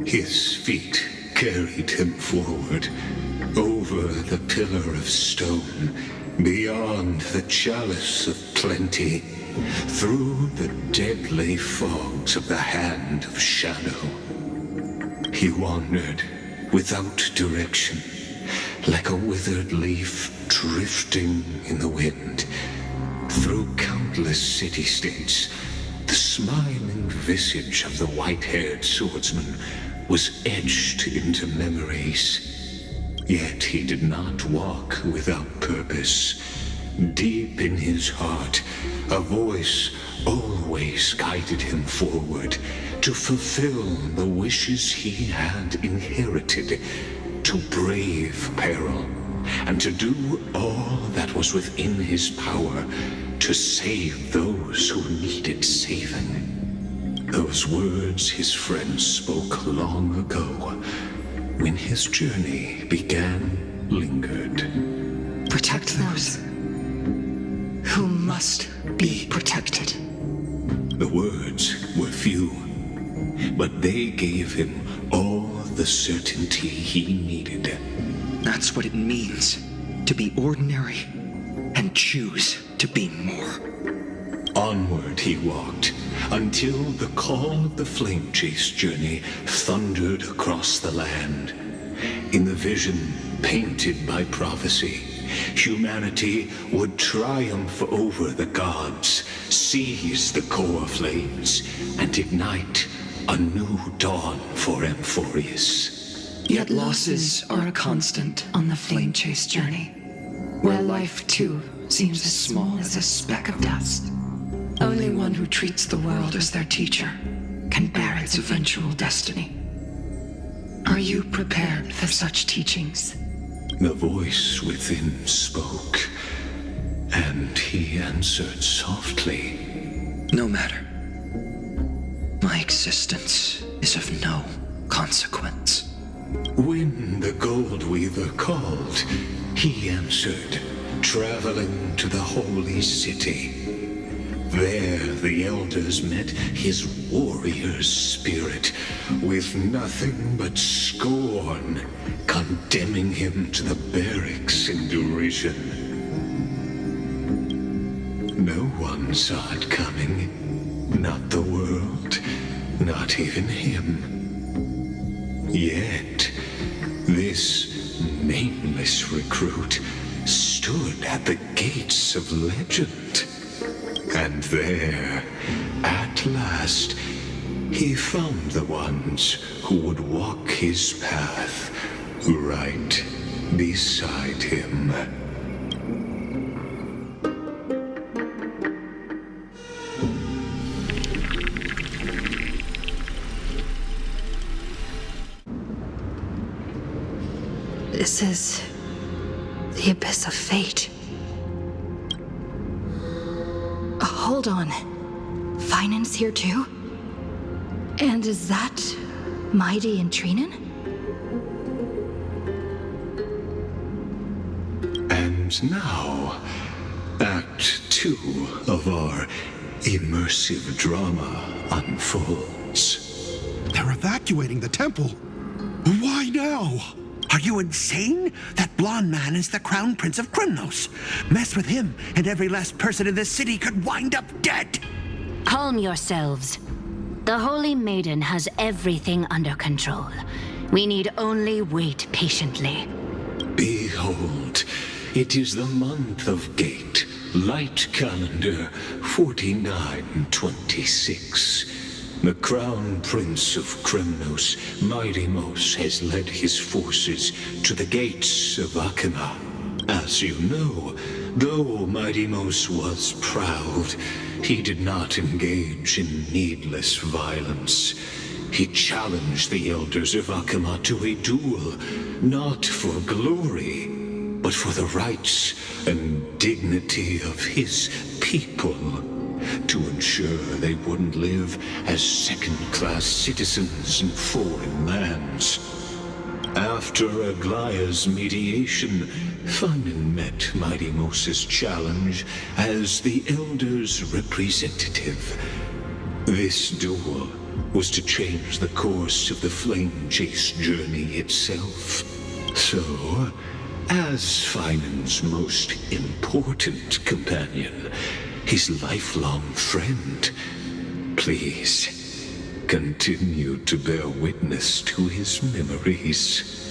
His feet carried him forward, over the pillar of stone, beyond the chalice of plenty, through the deadly fogs of the hand of shadow. He wandered without direction, like a withered leaf drifting in the wind. Through countless city-states, the smiling visage of the white-haired swordsman was etched into memories. Yet he did not walk without purpose. Deep in his heart, a voice always guided him forward to fulfill the wishes he had inherited, to brave peril, and to do all that was within his power to save those who needed saving. Those words his friend spoke long ago, when his journey began, lingered. Protect those who must be protected. The words were few, but they gave him all the certainty he needed. That's what it means to be ordinary and choose to be more. Onward he walked, until the call of the flame chase journey thundered across the land. In the vision painted by prophecy, humanity would triumph over the gods, seize the core flames, and ignite a new dawn for Amphoreus. Yet losses are a constant on the flame chase journey, where life too seems as small as a speck of dust. Only one who treats the world as their teacher can bear its eventual destiny. Are you prepared for such teachings? The voice within spoke, and he answered softly. No matter. My existence is of no consequence. When the Gold Weaver called, he answered, traveling to the holy city. There the elders met his warrior's spirit, with nothing but scorn, condemning him to the barracks in derision. No one saw it coming, not the world, not even him. Yet, this nameless recruit stood at the gates of legend. And there, at last, he found the ones who would walk his path right beside him. This is the abyss of fate. Hold on. Phainon's here too? And is that mydei and cyrene? And now, Act 2 of our immersive drama unfolds. They're evacuating the temple. Why now? Are you insane? That blonde man is the Crown Prince of Krymnos. Mess with him, and every last person in this city could wind up dead. Calm yourselves. The Holy Maiden has everything under control. We need only wait patiently. Behold, it is the month of Gate, light calendar 4926. The Crown Prince of Krymnos, Mydei, has led his forces to the gates of Akima. As you know, though Mydei was proud, he did not engage in needless violence. He challenged the elders of Akima to a duel, not for glory, but for the rights and dignity of his people, to ensure they wouldn't live as second-class citizens in foreign lands. After Aglaea's mediation, phainon met Mydei challenge as the Elder's representative. This duel was to change the course of the flame chase journey itself. So, as phainon's most important companion, his lifelong friend, please continue to bear witness to his memories.